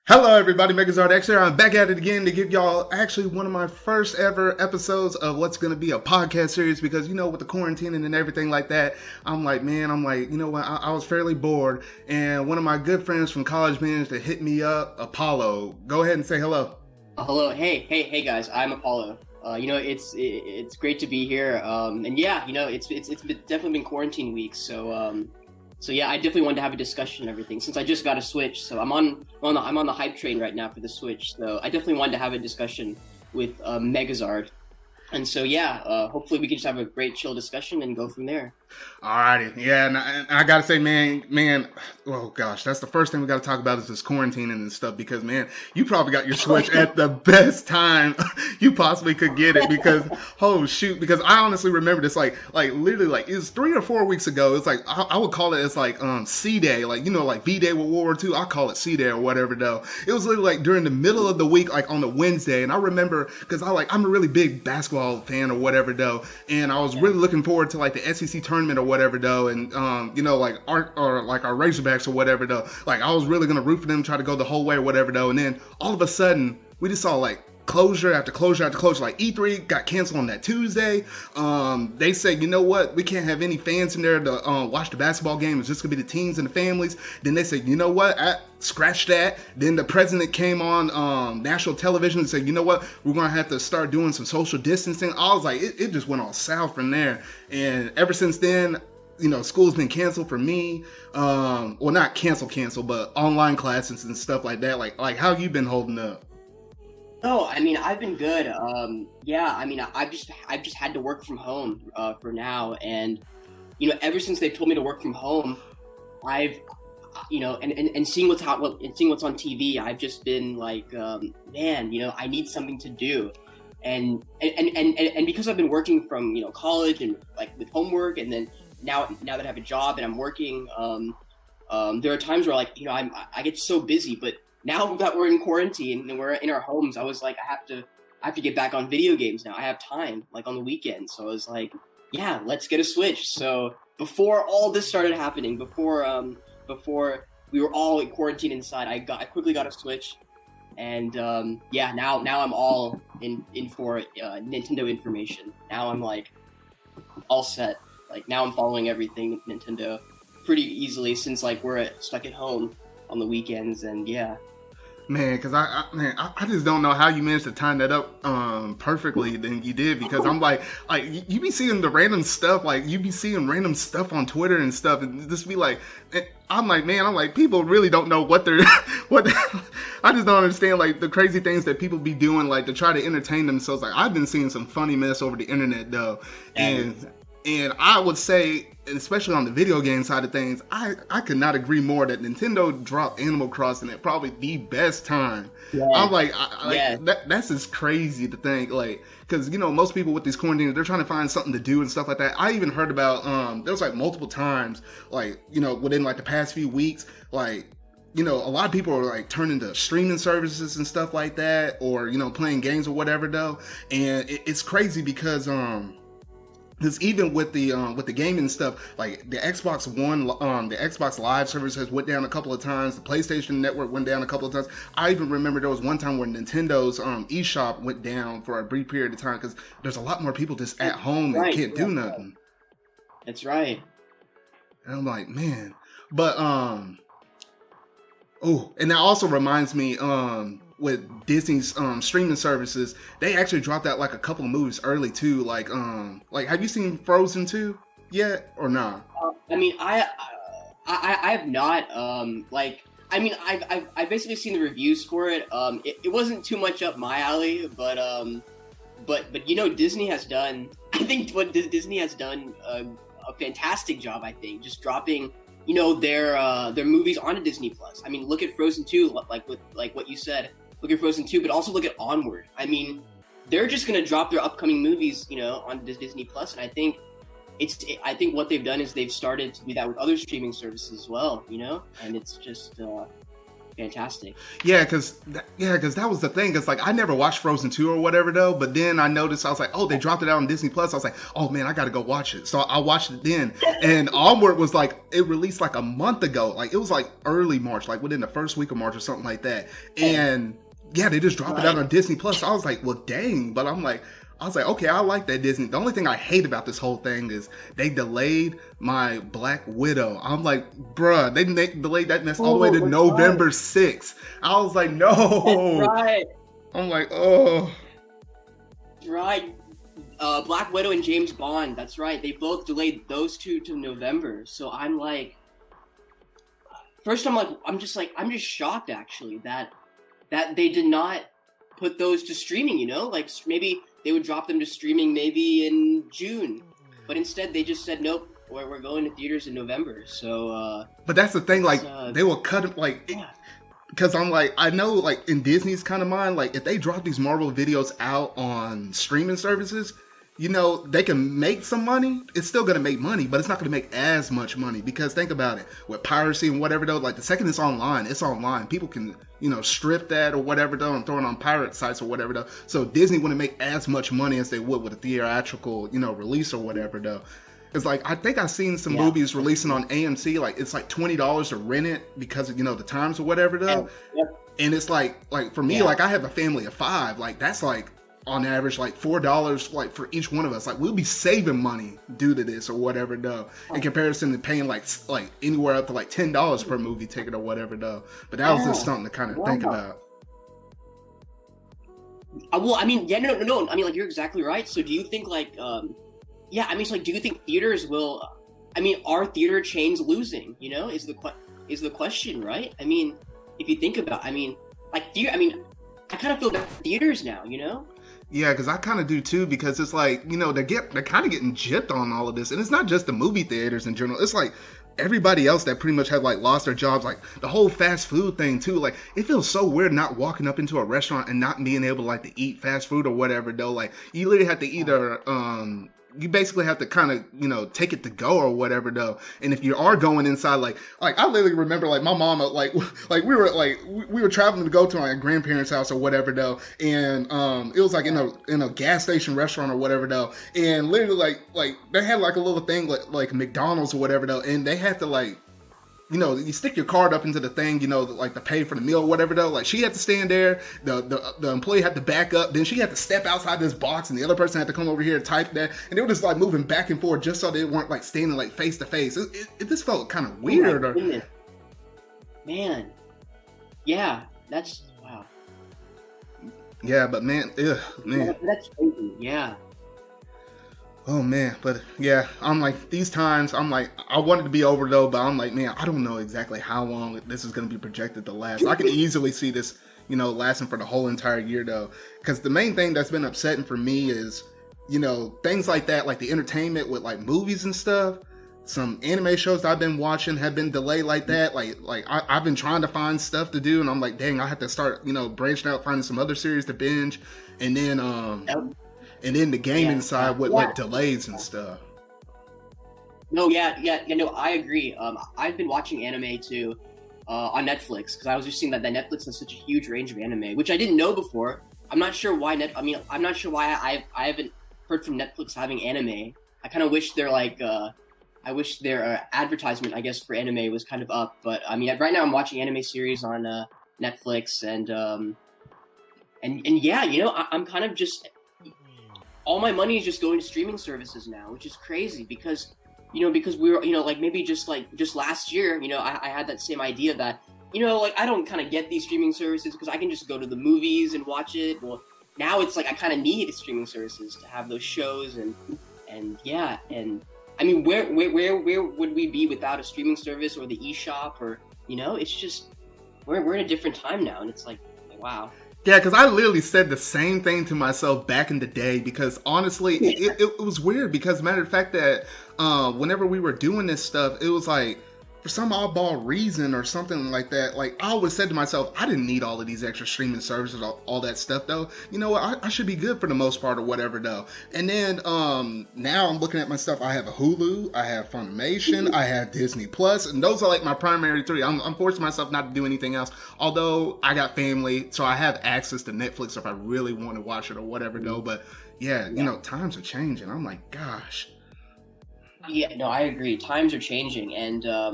Hello, everybody. Megazord X here. I'm back at it again to give y'all actually one of my first ever episodes of what's going to be a podcast series because, with the quarantining and everything like that, I'm like, you know what? I was fairly bored. And one of my good friends from college managed to hit me up, Apollo. Go ahead and say hello. Hello, hey, guys! I'm Apollo. It's great to be here. And yeah, definitely been quarantine weeks. So yeah, I definitely wanted to have a discussion and everything since I just got a Switch. So I'm on the hype train right now for the Switch. So I definitely wanted to have a discussion with Megazard. And so yeah, hopefully we can just have a great chill discussion and go from there. Alrighty, yeah, and I gotta say, man, oh gosh, that's the first thing we gotta talk about is this quarantining and stuff because, man, you probably got your Switch at the best time you possibly could get it because, oh shoot, because I honestly remember this like literally like it was 3 or 4 weeks ago. It's like I would call it as like C Day, like V Day with World War II. I call it C Day or whatever though. It was literally like during the middle of the week, like on the Wednesday, and I remember because I'm a really big basketball fan or whatever though, and I was really looking forward to like the SEC tournament or whatever though, and like our Razorbacks or whatever though. Like I was really gonna root for them, try to go the whole way or whatever though, and then all of a sudden we just saw like closure after closure after closure. Like E3 got canceled on that Tuesday. They said, you know what, we can't have any fans in there to watch the basketball game. It's just gonna be the teams and the families. Then they said, you know what, scratch that. Then the president came on national television and said, you know what, we're gonna have to start doing some social distancing. I was like, it just went all south from there. And ever since then, school's been canceled for me. Well, not canceled, but online classes and stuff like that. Like how you been holding up? Oh, I mean, I've been good. Yeah, I mean, I've just had to work from home for now, and ever since they told me to work from home, I've and seeing what's seeing what's on TV, I've just been like, man, I need something to do, and because I've been working from college and like with homework, and then now that I have a job and I'm working, there are times where like I get so busy, but now that we're in quarantine and we're in our homes, I was like, I have to get back on video games now. I have time, like on the weekends. So I was like, yeah, let's get a Switch. So before all this started happening, before we were all in quarantine inside, I quickly got a Switch, and yeah, now I'm all in for Nintendo information. Now I'm like all set. Like now I'm following everything Nintendo pretty easily since like we're stuck at home on the weekends, and yeah. Man, because I just don't know how you managed to time that up perfectly than you did, because I'm like you be seeing the random stuff, like you be seeing random stuff on Twitter and stuff, and just be like, I'm like people really don't know what they're I just don't understand like the crazy things that people be doing like to try to entertain themselves. Like I've been seeing some funny mess over the internet though, and I would say, especially on the video game side of things, I could not agree more that Nintendo dropped Animal Crossing at probably the best time. Yeah. I'm like, that's just crazy to think, like, because most people with these quarantines, they're trying to find something to do and stuff like that. I even heard about there was like multiple times, like within like the past few weeks, like a lot of people are like turning to streaming services and stuff like that, or playing games or whatever though, and it's crazy because because even with the gaming stuff, like the Xbox One, the Xbox Live service has went down a couple of times. The PlayStation Network went down a couple of times. I even remember there was one time where Nintendo's eShop went down for a brief period of time because there's a lot more people just at home and can't do nothing. That's right. And I'm like, man, but oh, and that also reminds me, with Disney's streaming services, they actually dropped out like a couple of movies early too. Like have you seen Frozen 2 yet or not? I mean, I have not. I mean, I've basically seen the reviews for it. It wasn't too much up my alley, but Disney has done. I think what Disney has done a fantastic job. I think just dropping their movies onto Disney Plus. I mean, look at Frozen 2, like what you said. Look at Frozen 2, but also look at Onward. I mean, they're just gonna drop their upcoming movies, on Disney Plus, and I think I think what they've done is they've started to do that with other streaming services as well, and it's just fantastic. Because that was the thing. It's like I never watched Frozen 2 or whatever though, but then I noticed I was like, oh, they dropped it out on Disney Plus. I was like, oh man, I gotta go watch it. So I watched it then, and Onward was like it released like a month ago. Like it was like early March, like within the first week of March or something like that. And yeah, they just dropped it out on Disney Plus. So I was like, well, dang. But I was like, okay, I like that Disney. The only thing I hate about this whole thing is they delayed my Black Widow. I'm like, bruh, they delayed that mess all the way to November 6th. I was like, no. That's right. I'm like, oh. Right. Black Widow and James Bond. That's right. They both delayed those two to November. So I'm like, first I'm just shocked actually that they did not put those to streaming, you know? Like maybe they would drop them to streaming maybe in June. But instead they just said, nope, we're going to theaters in November. So but that's the thing, like they will cut it like because I'm like, I know like in Disney's kind of mind, like if they drop these Marvel videos out on streaming services, you know, they can make some money. It's still going to make money, but it's not going to make as much money because think about it. With piracy and whatever though, like the second it's online. People can, you know, strip that or whatever though and throw it on pirate sites or whatever though. So Disney wouldn't make as much money as they would with a theatrical, you know, release or whatever though. It's like, I think I've seen some movies releasing on AMC, like it's like $20 to rent it because of, you know, the times or whatever though. And it's like for me, like I have a family of 5, like that's like, on average, like $4 like for each one of us. Like we'll be saving money due to this or whatever though, in comparison to paying like anywhere up to like $10 per movie ticket or whatever though. But that was just something to kind of think about. Well, I mean, yeah, no. I mean, like you're exactly right. So do you think like, yeah, I mean, so like, do you think theaters will? I mean, are theater chains losing? You know, is the question, right? I mean, if you think about, I mean, like I mean, I kind of feel bad for theaters now. You know. Yeah, because I kind of do too, because it's like, you know, they're kind of getting gypped on all of this. And it's not just the movie theaters in general. It's like everybody else that pretty much have like lost their jobs, like the whole fast food thing too. Like it feels so weird not walking up into a restaurant and not being able to like to eat fast food or whatever though. Like you literally have to either you basically have to kind of, you know, take it to go or whatever though. And if you are going inside, like I literally remember like my mom, like we were traveling to go to my grandparents' house or whatever though. And it was like in a gas station restaurant or whatever though. And literally like they had like a little thing like McDonald's or whatever though. And they had to like, you know, you stick your card up into the thing, you know, like to pay for the meal or whatever though. Like she had to stand there, the employee had to back up, then she had to step outside this box and the other person had to come over here and type that. And they were just like moving back and forth just so they weren't like standing like face to face. It just felt kind of weird. Man. Yeah, that's wow. Yeah, but man. That's crazy, yeah. Oh man, but yeah, I'm like, these times, I'm like, I want it to be over though, but I'm like, man, I don't know exactly how long this is going to be projected to last. I can easily see this, you know, lasting for the whole entire year though, because the main thing that's been upsetting for me is, you know, things like that, like the entertainment with like movies and stuff. Some anime shows that I've been watching have been delayed like that. Like I've been trying to find stuff to do, and I'm like, dang, I have to start, you know, branching out, finding some other series to binge, and then and then the gaming side with like delays and stuff. No, no, I agree. I've been watching anime too on Netflix because I was just seeing that Netflix has such a huge range of anime, which I didn't know before. I'm not sure why I'm not sure why I haven't heard from Netflix having anime. I kind of wish their advertisement, I guess, for anime was kind of up. But I mean, right now I'm watching anime series on Netflix, and yeah, you know, I'm kind of just. All my money is just going to streaming services now, which is crazy because we were, you know, like maybe just last year, you know, I had that same idea that, you know, like I don't kind of get these streaming services because I can just go to the movies and watch it. Well, now it's like I kind of need streaming services to have those shows and yeah. And I mean, where would we be without a streaming service or the eShop or, you know, it's just, we're in a different time now. And it's like, wow. Yeah, because I literally said the same thing to myself back in the day because honestly, it was weird because matter of fact that whenever we were doing this stuff, it was like for some oddball reason or something like that, like I always said to myself, I didn't need all of these extra streaming services, all that stuff though. You know what? I should be good for the most part or whatever though. And then now I'm looking at my stuff. I have a Hulu, I have Funimation, I have Disney Plus, and those are like my primary three. I'm forcing myself not to do anything else. Although I got family, so I have access to Netflix if I really want to watch it or whatever though. But yeah, you know, times are changing. I'm like, gosh. Yeah, no, I agree. Times are changing, and I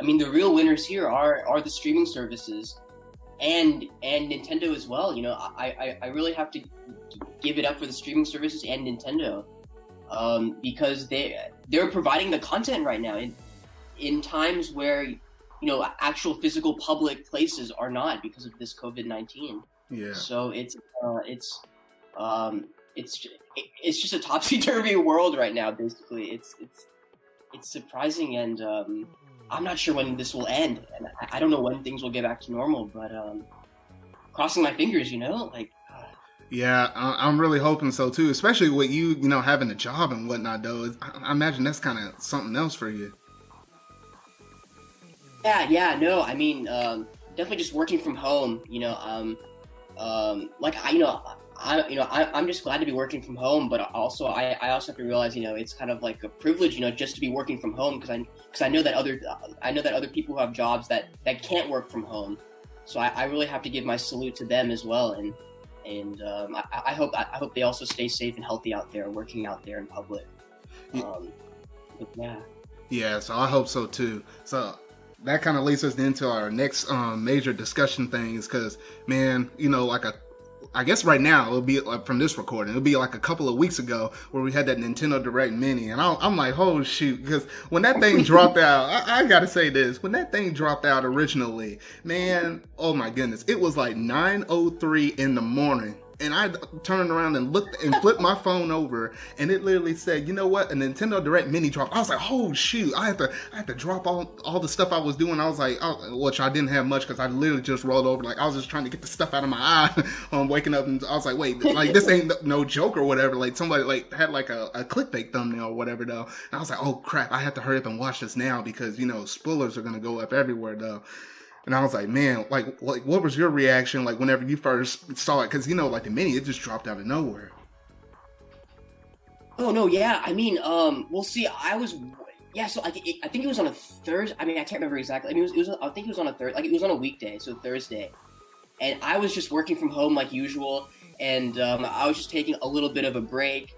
mean, the real winners here are the streaming services, and Nintendo as well. You know, I really have to give it up for the streaming services and Nintendo, because they're providing the content right now in times where, you know, actual physical public places are not because of this COVID-19. Yeah. So it's just a topsy-turvy world right now. Basically, it's surprising, and I'm not sure when this will end, and I don't know when things will get back to normal, but crossing my fingers, you know, like. Yeah, I'm really hoping so too, especially with you know, having a job and whatnot though. I imagine that's kind of something else for you. Yeah, no, I mean, definitely just working from home, you know, like I'm just glad to be working from home, but also I also have to realize, you know, it's kind of like a privilege, you know, just to be working from home, because I know that other people who have jobs that can't work from home, so I really have to give my salute to them as well, and I hope they also stay safe and healthy out there, working out there in public. Yeah, so I hope so too. So that kind of leads us into our next major discussion things, because man, you know, I guess right now it'll be like from this recording, it'll be like a couple of weeks ago where we had that Nintendo Direct Mini, and I'm like, oh shoot, because when that thing dropped out, I gotta say this, when that thing dropped out originally, man, oh my goodness, it was like 9:03 in the morning. And I turned around and looked and flipped my phone over, and it literally said, you know what, a Nintendo Direct Mini drop. I was like, oh shoot, I had to drop all the stuff I was doing. I was like, which I didn't have much because I literally just rolled over. Like I was just trying to get the stuff out of my eye on waking up, and I was like, wait, like this ain't no joke or whatever. Like somebody like had like a clickbait thumbnail or whatever though. And I was like, oh crap, I have to hurry up and watch this now because, you know, spoilers are gonna go up everywhere though. And I was like, man, like what was your reaction like whenever you first saw it? Because, you know, like the Mini, it just dropped out of nowhere. Oh no, yeah. I mean, we'll see. So I think it was on a Thursday. I mean, I can't remember exactly. I mean, I think it was on a Thursday. Like it was on a weekday, so Thursday. And I was just working from home like usual, and I was just taking a little bit of a break.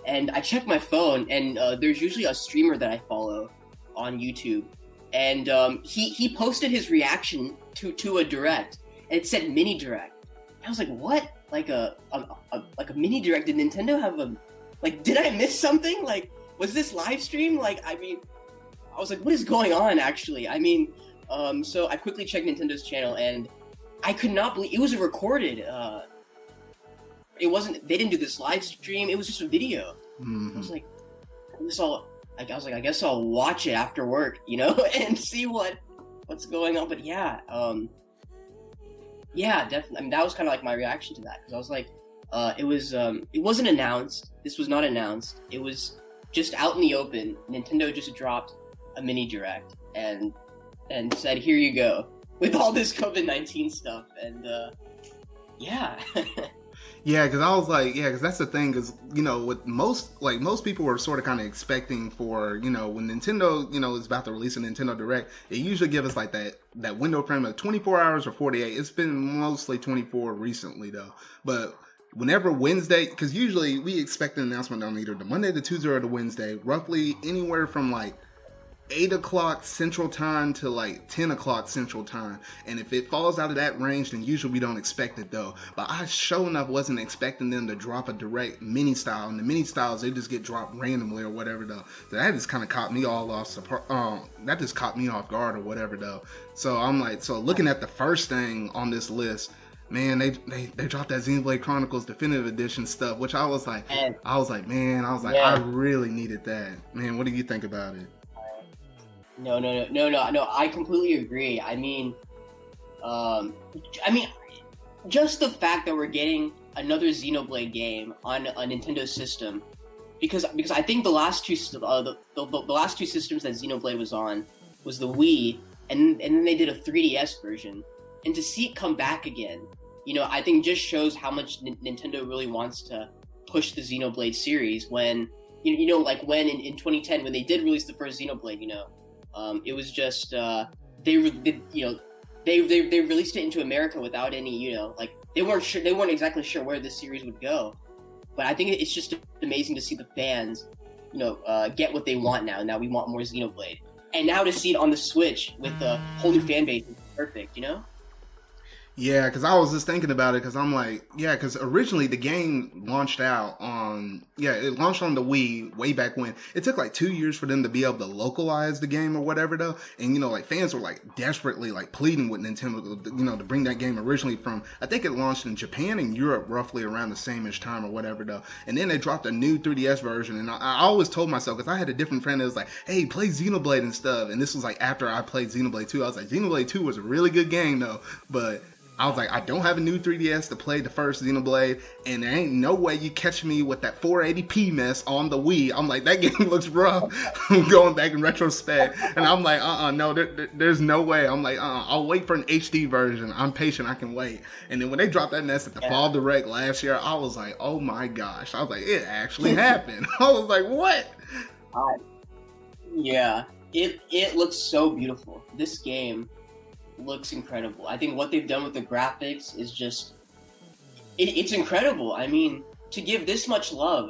And I checked my phone, and there's usually a streamer that I follow on YouTube. And he posted his reaction to a direct, and it said mini direct. I was like, what? Like a mini direct? Did Nintendo have a, like, did I miss something? Like, was this live stream? Like, I mean, I was like, what is going on actually? I mean, so I quickly checked Nintendo's channel, and I could not believe it was recorded. It wasn't, they didn't do this live stream. It was just a video. Mm-hmm. I was like, I guess I'll watch it after work, you know, and see what's going on. But yeah, definitely. I mean, that was kind of like my reaction to that, because I was like, it wasn't announced. This was not announced. It was just out in the open. Nintendo just dropped a mini direct and said, "Here you go," with all this COVID-19 stuff, and yeah. Yeah, because I was like, yeah, because that's the thing, because, you know, with most people were sort of kind of expecting for, you know, when Nintendo, you know, is about to release a Nintendo Direct, it usually gives us like that window frame of 24 hours or 48. It's been mostly 24 recently though, but whenever Wednesday, because usually we expect an announcement on either the Monday, the Tuesday, or the Wednesday, roughly anywhere from like 8 o'clock Central Time to like 10 o'clock Central Time. And if it falls out of that range, then usually we don't expect it though. But I sure enough wasn't expecting them to drop a direct mini style. And the mini styles, they just get dropped randomly or whatever though. So that just kind of caught me all off. That just caught me off guard or whatever though. So I'm like, so looking at the first thing on this list, man, they dropped that Xenoblade Chronicles Definitive Edition stuff, which I was like, I really needed that. Man, what do you think about it? No. I completely agree. I mean, just the fact that we're getting another Xenoblade game on a Nintendo system, because I think the last two systems that Xenoblade was on, was the Wii, and then they did a 3DS version, and to see it come back again, I think just shows how much Nintendo really wants to push the Xenoblade series. When like when in 2010 when they did release the first Xenoblade, it was just they released it into America without any like they weren't exactly sure where this series would go, but I think it's just amazing to see the fans get what they want now. Now we want more Xenoblade, and now to see it on the Switch with the whole new fan base is perfect. Yeah, because I was just thinking about it because I'm like, yeah, because originally the game launched out on, it launched on the Wii way back when. It took like 2 years for them to be able to localize the game or whatever though. And, like fans were like desperately like pleading with Nintendo, to bring that game originally from, I think it launched in Japan and Europe roughly around the same-ish time or whatever though. And then they dropped a new 3DS version. And I always told myself, because I had a different friend that was like, hey, play Xenoblade and stuff. And this was like after I played Xenoblade 2. I was like, Xenoblade 2 was a really good game though. But I was like, I don't have a new 3DS to play the first Xenoblade, and there ain't no way you catch me with that 480p mess on the Wii. I'm like, that game looks rough. I'm going back in retrospect, and I'm like, no, there's no way. I'm like, I'll wait for an HD version. I'm patient, I can wait. And then when they dropped that mess at the Fall Direct last year, I was like, oh my gosh. I was like, it actually happened. I was like, what? Yeah, it looks so beautiful. This game looks incredible. I think what they've done with the graphics is just it's incredible. I mean, to give this much love,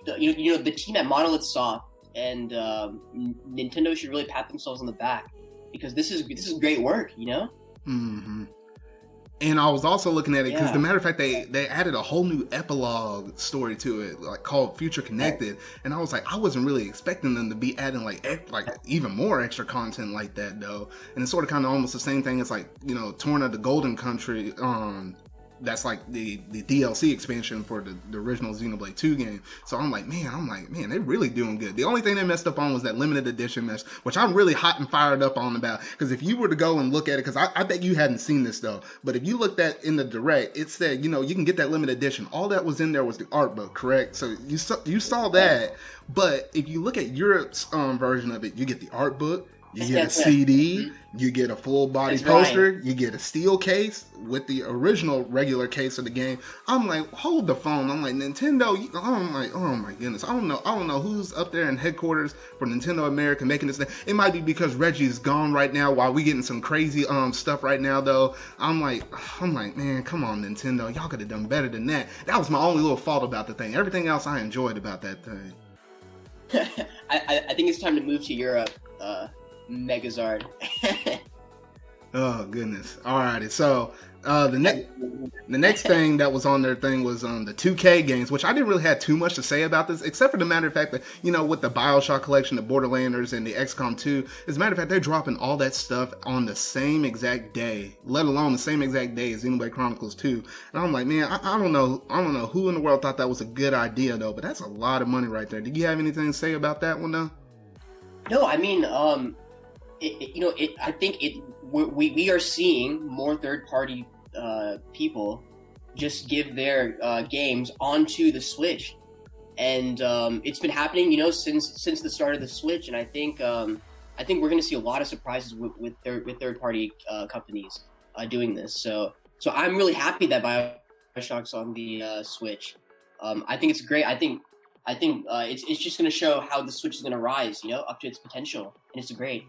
the team at Monolith Soft and Nintendo should really pat themselves on the back, because this is great work. Mm-hmm. And I was also looking at it because, the matter of fact, they added a whole new epilogue story to it, like called Future Connected. And I was like, I wasn't really expecting them to be adding like even more extra content like that though. And it's sort of kind of almost the same thing as like Torn of the Golden Country. That's like the DLC expansion for the original Xenoblade 2 game. So I'm like, man, they're really doing good. The only thing they messed up on was that limited edition mess, which I'm really hot and fired up on about. Because if you were to go and look at it, because I bet you hadn't seen this though, but if you looked at in the direct, it said, you can get that limited edition. All that was in there was the art book, correct? So you saw that. But if you look at Europe's version of it, you get the art book. You get a CD, you get a full body poster, you get a steel case with the original regular case of the game. I'm like, hold the phone. I'm like, Nintendo, I'm like, oh my goodness. I don't know who's up there in headquarters for Nintendo America making this thing. It might be because Reggie's gone right now while we getting some crazy stuff right now though. I'm like, man, come on Nintendo. Y'all could have done better than that. That was my only little fault about the thing. Everything else I enjoyed about that thing. I think it's time to move to Europe. Megazard. Oh goodness! Alrighty, so the next thing that was on their thing was the 2K games, which I didn't really have too much to say about this, except for the matter of fact that with the BioShock collection, the Borderlanders, and the XCOM 2. As a matter of fact, they're dropping all that stuff on the same exact day, let alone the same exact day as Xenoblade Chronicles 2. And I'm like, man, I don't know who in the world thought that was a good idea though, but that's a lot of money right there. Did you have anything to say about that one though? No, I mean, I think we are seeing more third-party people just give their games onto the Switch, and it's been happening, since the start of the Switch. And I think we're going to see a lot of surprises with third-party companies doing this. So I'm really happy that BioShock's on the Switch. I think it's great. I think it's just going to show how the Switch is going to rise, up to its potential, and it's great.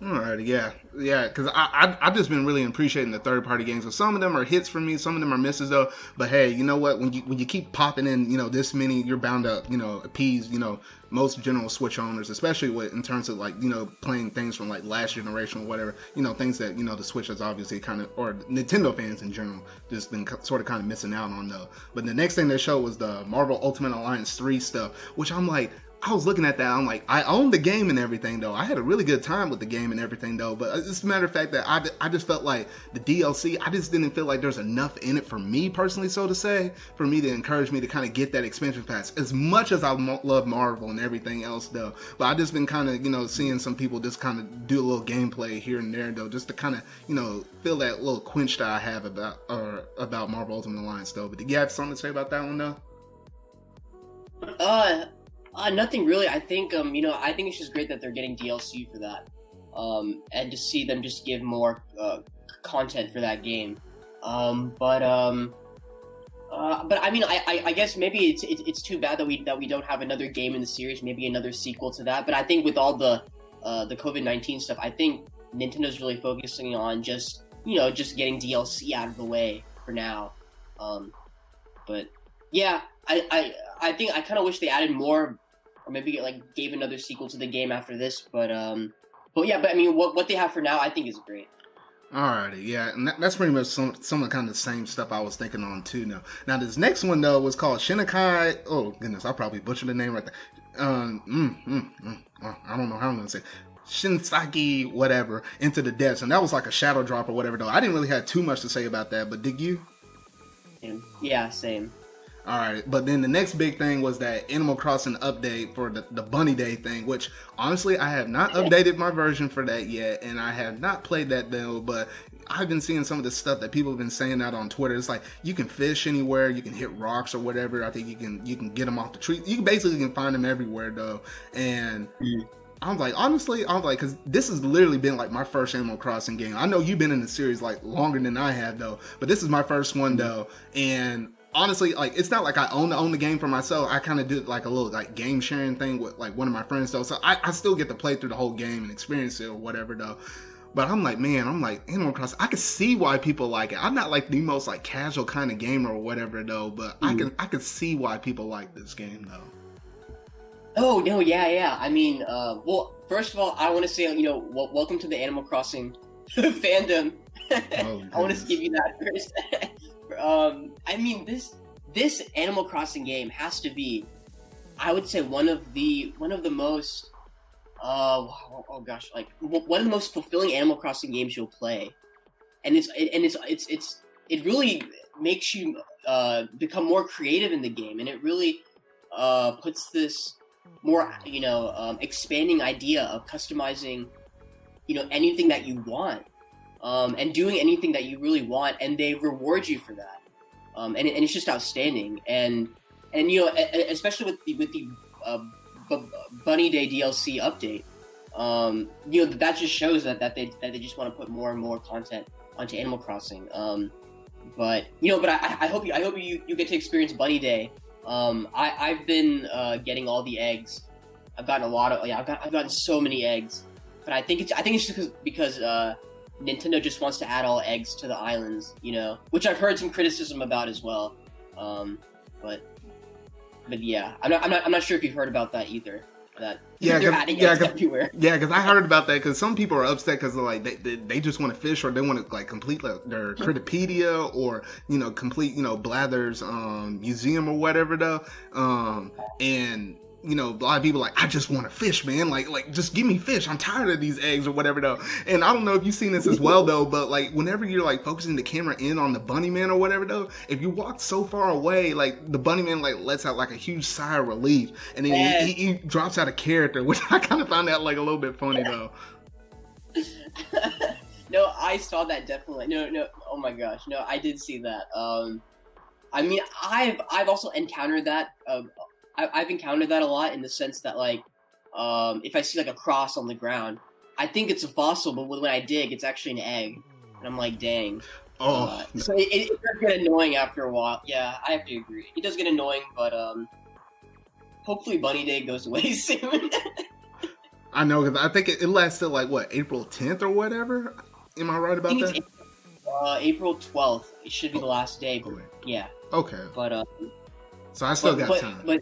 Alright, yeah, because I've just been really appreciating the third-party games. So some of them are hits for me, some of them are misses though. But hey, you know what? When you keep popping in, this many, you're bound to, appease, most general Switch owners, especially in terms of like, playing things from like last generation or whatever, things that, the Switch has obviously kind of, or Nintendo fans in general, just been sort of kind of missing out on though. But the next thing they showed was the Marvel Ultimate Alliance 3 stuff, which I'm like, I was looking at that, I'm like, I own the game and everything though. I had a really good time with the game and everything though, but it's a matter of fact that I just felt like the DLC, I just didn't feel like there's enough in it for me personally, so to say, for me to encourage me to kind of get that expansion pass. As much as I love Marvel and everything else though, but I just been kind of, seeing some people just kind of do a little gameplay here and there though, just to kind of, feel that little quench that I have about Marvel Ultimate Alliance though. But did you have something to say about that one though? Nothing really. I think I think it's just great that they're getting DLC for that, and to see them just give more content for that game. But I mean, I guess maybe it's too bad that we don't have another game in the series, maybe another sequel to that. But I think with all the COVID-19 stuff, I think Nintendo's really focusing on just getting DLC out of the way for now. But yeah, I think I kind of wish they added more, or maybe like gave another sequel to the game after this. But yeah, but I mean, what they have for now, I think is great. Alrighty, yeah, and that's pretty much some of the kind of the same stuff I was thinking on too. Now this next one though was called Shinikai. Oh goodness, I probably butchered the name right there. I don't know how I'm gonna say it. Shinsaki, whatever, Into the Depths, and that was like a shadow drop or whatever. Though I didn't really have too much to say about that, but did you? Yeah, same. All right, but then the next big thing was that Animal Crossing update for the Bunny Day thing, which honestly I have not updated my version for that yet, and I have not played that though, but I've been seeing some of the stuff that people have been saying out on Twitter. It's like you can fish anywhere, you can hit rocks or whatever. I think you can get them off the tree. You basically can find them everywhere though, and I'm like, honestly, because this has literally been like my first Animal Crossing game. I know you've been in the series like longer than I have though, but this is my first one though, and honestly, like it's not like I own the game for myself. I kind of did like a little like game sharing thing with like one of my friends though, so I still get to play through the whole game and experience it or whatever though. But I'm like Animal Crossing, I can see why people like it. I'm not like the most like casual kind of gamer or whatever though, but I can see why people like this game though. Oh no, yeah. I mean, well, first of all, I want to say, welcome to the Animal Crossing fandom. Oh, I want to give you that first. I mean, this Animal Crossing game has to be, I would say, one of the most, oh gosh, like one of the most fulfilling Animal Crossing games you'll play, and it really makes you become more creative in the game, and it really puts this more expanding idea of customizing anything that you want, and doing anything that you really want, and they reward you for that, and it's just outstanding, and especially with the Bunny Day DLC update, that just shows that they just want to put more and more content onto Animal Crossing, but I hope you get to experience Bunny Day. I've been getting all the eggs. I've gotten a lot of I've gotten so many eggs, but I think it's just because Nintendo just wants to add all eggs to the islands, which I've heard some criticism about as well. But yeah, I'm not sure if you've heard about that either. That they're adding eggs everywhere. Yeah, because I heard about that. Because some people are upset because like they just want to fish, or they want to like complete their Critterpedia, or complete Blather's museum or whatever though. And a lot of people are like, I just want to fish, man. Like just give me fish. I'm tired of these eggs or whatever though. And I don't know if you've seen this as well though, but like whenever you're like focusing the camera in on the bunny man or whatever though, if you walk so far away, like the bunny man like lets out like a huge sigh of relief, and then he drops out of character, which I kind of found that like a little bit funny though. No, I saw that definitely. No. Oh my gosh, no, I did see that. I mean, I've also encountered that. I've encountered that a lot, in the sense that like, if I see like a cross on the ground, I think it's a fossil, but when I dig, it's actually an egg, and I'm like, dang. Oh, so it does get annoying after a while. Yeah, I have to agree. It does get annoying, but hopefully Bunny Day goes away soon. I know, because I think it lasted like what, April 10th or whatever. Am I right about that? April 12th. It should be the last day. But, yeah. Okay. But so I still got time. But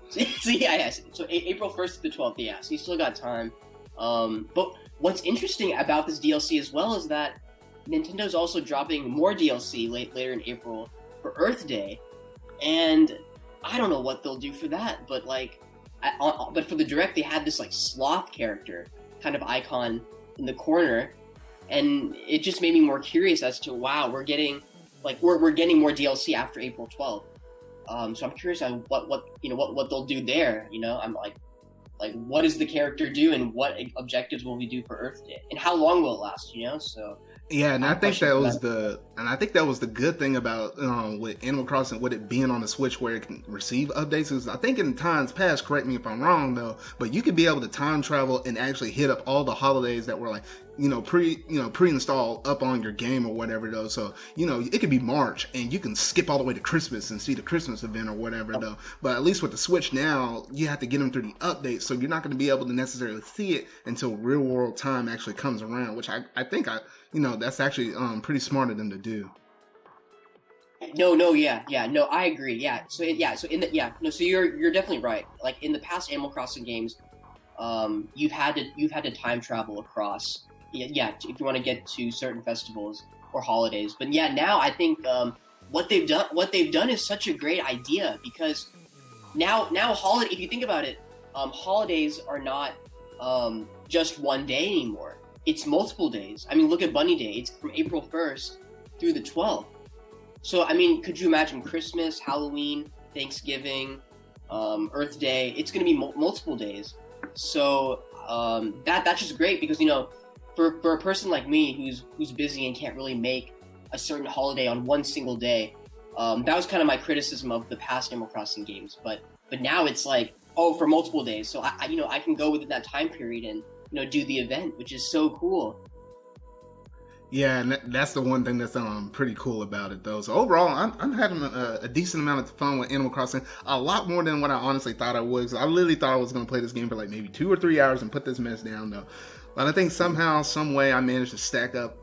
so yeah. So April 1st to the 12th. Yeah. So you still got time. But what's interesting about this DLC as well is that Nintendo's also dropping more DLC later in April for Earth Day, and I don't know what they'll do for that. But like, but for the Direct, they had this like sloth character kind of icon in the corner, and it just made me more curious as to, wow, we're getting getting more DLC after April 12th. So I'm curious on what they'll do there. I'm like what does the character do, and what objectives will we do for Earth Day, and how long will it last? So yeah, and I think that was And I think that was the good thing about with Animal Crossing, with it being on the Switch where it can receive updates. Is I think in times past, correct me if I'm wrong though, but you could be able to time travel and actually hit up all the holidays that were like pre-installed up on your game or whatever though. So it could be March and you can skip all the way to Christmas and see the Christmas event or whatever though. But at least with the Switch now, you have to get them through the updates, so you're not going to be able to necessarily see it until real world time actually comes around, which I think that's actually pretty smart of them to do. No, yeah, no, I agree. Yeah, so you're definitely right. Like in the past Animal Crossing games, you've had to time travel across. Yeah, if you want to get to certain festivals or holidays. But yeah, now I think what they've done is such a great idea, because now holiday. If you think about it, holidays are not just one day anymore. It's multiple days. I mean, look at Bunny Day. It's from April 1st through the 12th. So, I mean, could you imagine Christmas, Halloween, Thanksgiving, Earth Day? It's going to be multiple days. So that's just great, because for a person like me who's busy and can't really make a certain holiday on one single day, that was kind of my criticism of the past Animal Crossing games. But now it's like, for multiple days. So I can go within that time period and do the event, which is so cool. Yeah, and that's the one thing that's pretty cool about it, though. So overall, I'm having a decent amount of fun with Animal Crossing. A lot more than what I honestly thought I would. So I literally thought I was going to play this game for like maybe 2 or 3 hours and put this mess down, though. But I think somehow, some way, I managed to stack up,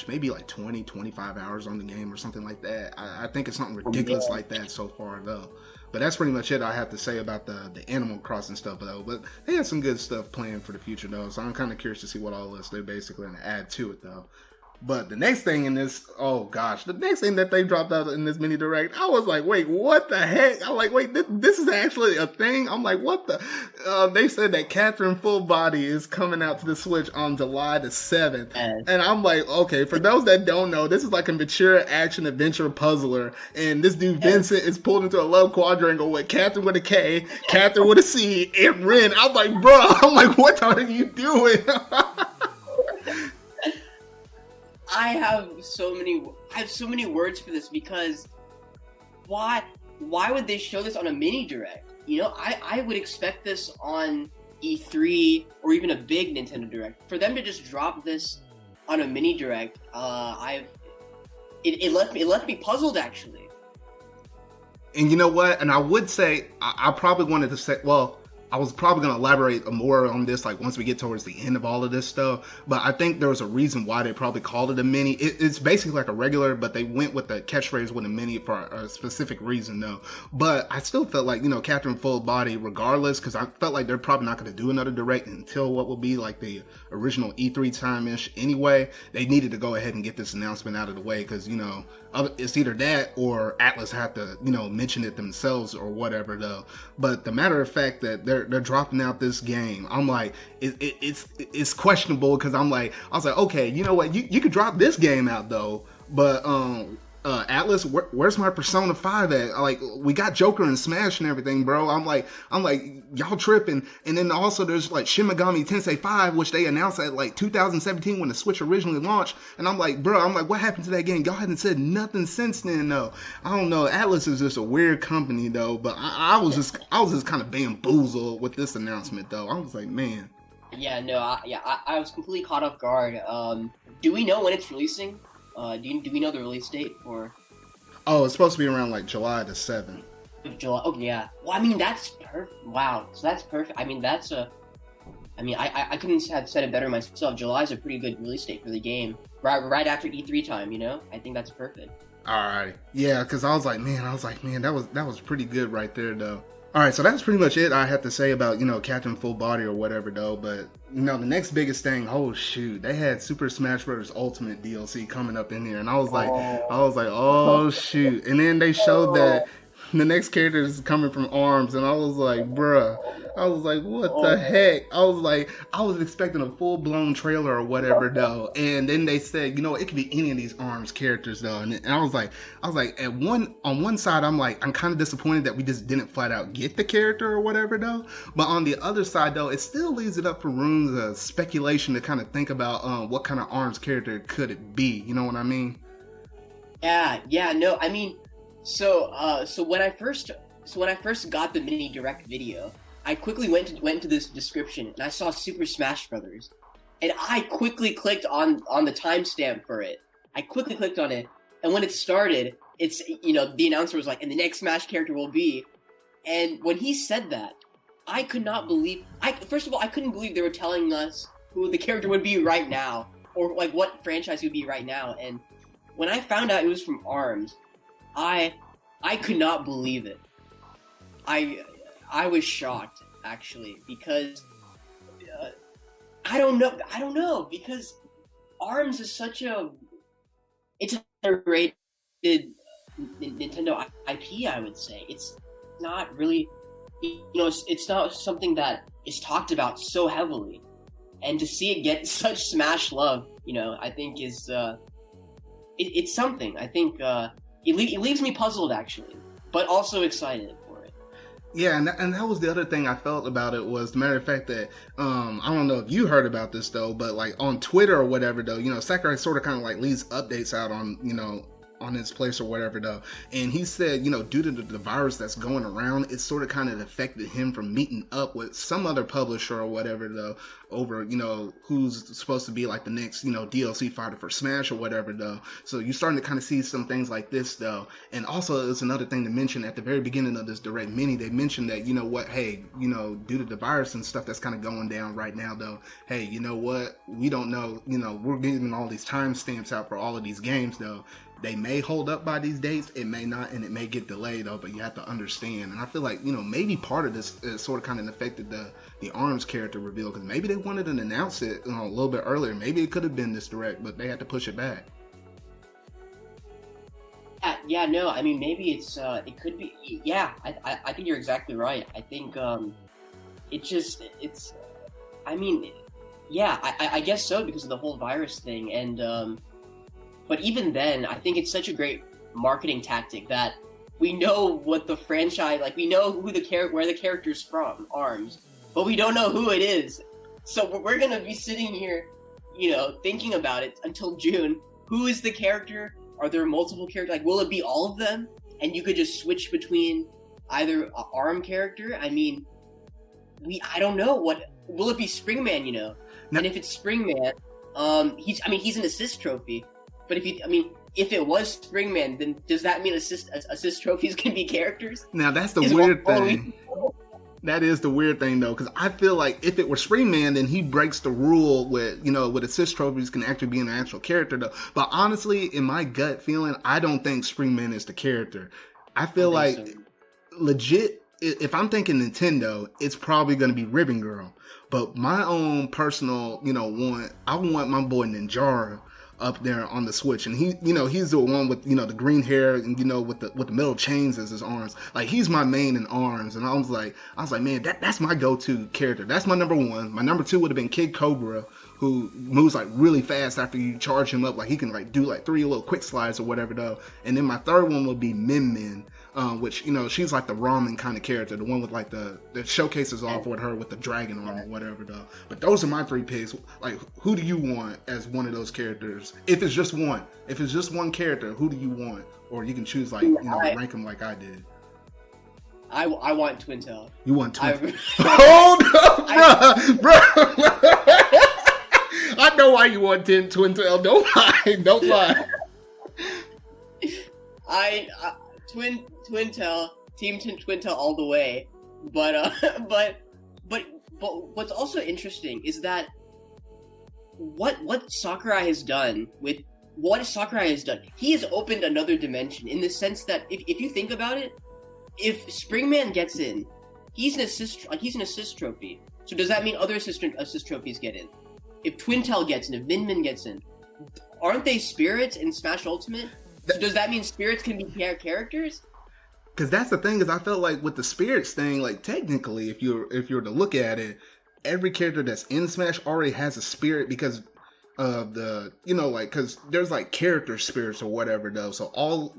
maybe like 20, 25 hours on the game or something like that. I think it's something ridiculous like that so far, though. But that's pretty much it I have to say about the Animal Crossing stuff, though. But they had some good stuff planned for the future, though. So I'm kind of curious to see what all this they're basically going to add to it, though. But the next thing in this, the next thing that they dropped out in this mini direct, I was like, wait, what the heck? I'm like, wait, this is actually a thing? I'm like, what the? They said that Catherine Full Body is coming out to the Switch on July the 7th. And I'm like, okay, for those that don't know, this is like a mature action adventure puzzler. And this dude, Vincent, is pulled into a love quadrangle with Catherine with a K, Catherine with a C, and Ren. I'm like, bro, what are you doing? I have so many words for this, because why would they show this on a mini direct? I would expect this on E3 or even a big Nintendo Direct. For them to just drop this on a mini direct, it left me puzzled, actually. And you know what? And I would say I probably wanted to say, I was probably going to elaborate more on this like once we get towards the end of all of this stuff, but I think there was a reason why they probably called it a mini. It's basically like a regular, but they went with the catchphrase with a mini for a specific reason though. But I still felt like, Catherine Full Body regardless, because I felt like they're probably not going to do another direct until what will be like the original E3 time-ish anyway. They needed to go ahead and get this announcement out of the way, because, it's either that or Atlas had to, mention it themselves or whatever though. But the matter of fact that they're dropping out this game, I'm like, it's questionable, because I was like, okay, you know what, you could drop this game out though, but Atlas, where's my Persona 5 at? Like, we got Joker and Smash and everything, bro. I'm like, y'all tripping. And then also there's like Shin Megami Tensei 5, which they announced at like 2017 when the Switch originally launched. And I'm like, bro, what happened to that game? Y'all hadn't said nothing since then, though. I don't know. Atlas is just a weird company, though. But I was just kind of bamboozled with this announcement, though. I was like, man. Yeah, no, I was completely caught off guard. Do we know when it's releasing? Do we know the release date for? Oh, it's supposed to be around like July the 7th. July. Oh yeah. Well, I mean that's perfect. Wow. So that's perfect. I mean I couldn't have said it better myself. July is a pretty good release date for the game. Right after E3 time. I think that's perfect. All right. Yeah, because I was like, man, that was pretty good right there, though. All right, so that's pretty much it I have to say about, Captain Full Body or whatever, though. But, the next biggest thing, oh, shoot, they had Super Smash Bros. Ultimate DLC coming up in here. And I was like, oh, shoot. And then they showed that the next character is coming from ARMS. And I was like, bruh. I was like, what the heck? I was expecting a full-blown trailer or whatever, though. And then they said, it could be any of these ARMS characters, though. And I was like, on one side, I'm kind of disappointed that we just didn't flat out get the character or whatever, though. But on the other side, though, it still leaves it up for room of speculation to kind of think about what kind of ARMS character could it be. You know what I mean? Yeah, no, I mean, so when I first got the mini direct video, I quickly went to this description and I saw Super Smash Brothers, and I quickly clicked on the timestamp for it. I quickly clicked on it, and when it started, it's the announcer was like, and the next Smash character will be, and when he said that, I could not believe. First of all, I couldn't believe they were telling us who the character would be right now, or like what franchise he would be right now, and when I found out it was from ARMS, I could not believe it. I was shocked actually because I don't know because ARMS is such it's an underrated Nintendo IP. I would say it's not really it's not something that is talked about so heavily, and to see it get such Smash love, I think is. It's something. I think it leaves me puzzled, actually, but also excited for it. Yeah, and that was the other thing I felt about it was the matter of fact that I don't know if you heard about this though, but like on Twitter or whatever though, Sakurai sort of kind of like leaves updates out on on his place or whatever though, and he said due to the virus that's going around, it sort of kind of affected him from meeting up with some other publisher or whatever though over who's supposed to be like the next DLC fighter for Smash or whatever though. So you're starting to kind of see some things like this though. And also it's another thing to mention at the very beginning of this direct mini, they mentioned that hey, due to the virus and stuff that's kind of going down right now though, hey, what, we don't know, we're getting all these timestamps out for all of these games though. They may hold up by these dates, it may not, and it may get delayed though, but you have to understand. And I feel like, maybe part of this sort of kind of affected the ARMS character reveal, because maybe they wanted to announce it a little bit earlier. Maybe it could have been this direct, but they had to push it back. Yeah, no, I mean, maybe it could be, yeah, I think you're exactly right. I think, I mean, yeah, I guess so, because of the whole virus thing, and, but even then, I think it's such a great marketing tactic that we know what the franchise, like we know where the character's from, ARMS, but we don't know who it is. So we're gonna be sitting here, thinking about it until June. Who is the character? Are there multiple characters? Like, will it be all of them? And you could just switch between either an ARM character. I mean, I don't know what. Will it be Springman? No. And if it's Springman, he's an assist trophy. But if it was Springman, then does that mean assist trophies can be characters? Now that's the weird thing. That is the weird thing though, because I feel like if it were Springman, then he breaks the rule with with assist trophies can actually be an actual character though. But honestly, in my gut feeling, I don't think Springman is the character. I feel legit. If I'm thinking Nintendo, it's probably going to be Ribbon Girl. But my own personal, I want my boy Ninjara up there on the Switch, and he's the one with the green hair and with the metal chains as his arms. Like, he's my main in arms, and I was like man, that's my go-to character. That's my number one. My number two would have been Kid Cobra, who moves like really fast after you charge him up. Like, he can like do like 3 little quick slides or whatever though. And then my third one would be Min Min, which she's like the ramen kind of character, the one with like the showcases off with her with the dragon arm or whatever though. But those are my 3 picks. Like, who do you want as one of those characters? If it's just one character, who do you want? Or you can choose like rank them like I did. I want Twintail. You want Twintail? Hold up, bro. I know why you want Twintail. Don't lie. Twintail, Team Twintail all the way. But what's also interesting is that what Sakurai has done, he has opened another dimension in the sense that if you think about it, if Springman gets in, he's an assist trophy. So does that mean other assist trophies get in? If Twintail gets in, if Min Min gets in, aren't they spirits in Smash Ultimate? So does that mean spirits can be characters? Because that's the thing, is I felt like with the spirits thing, like technically, if you were to look at it, every character that's in Smash already has a spirit because of the because there's like character spirits or whatever though. So all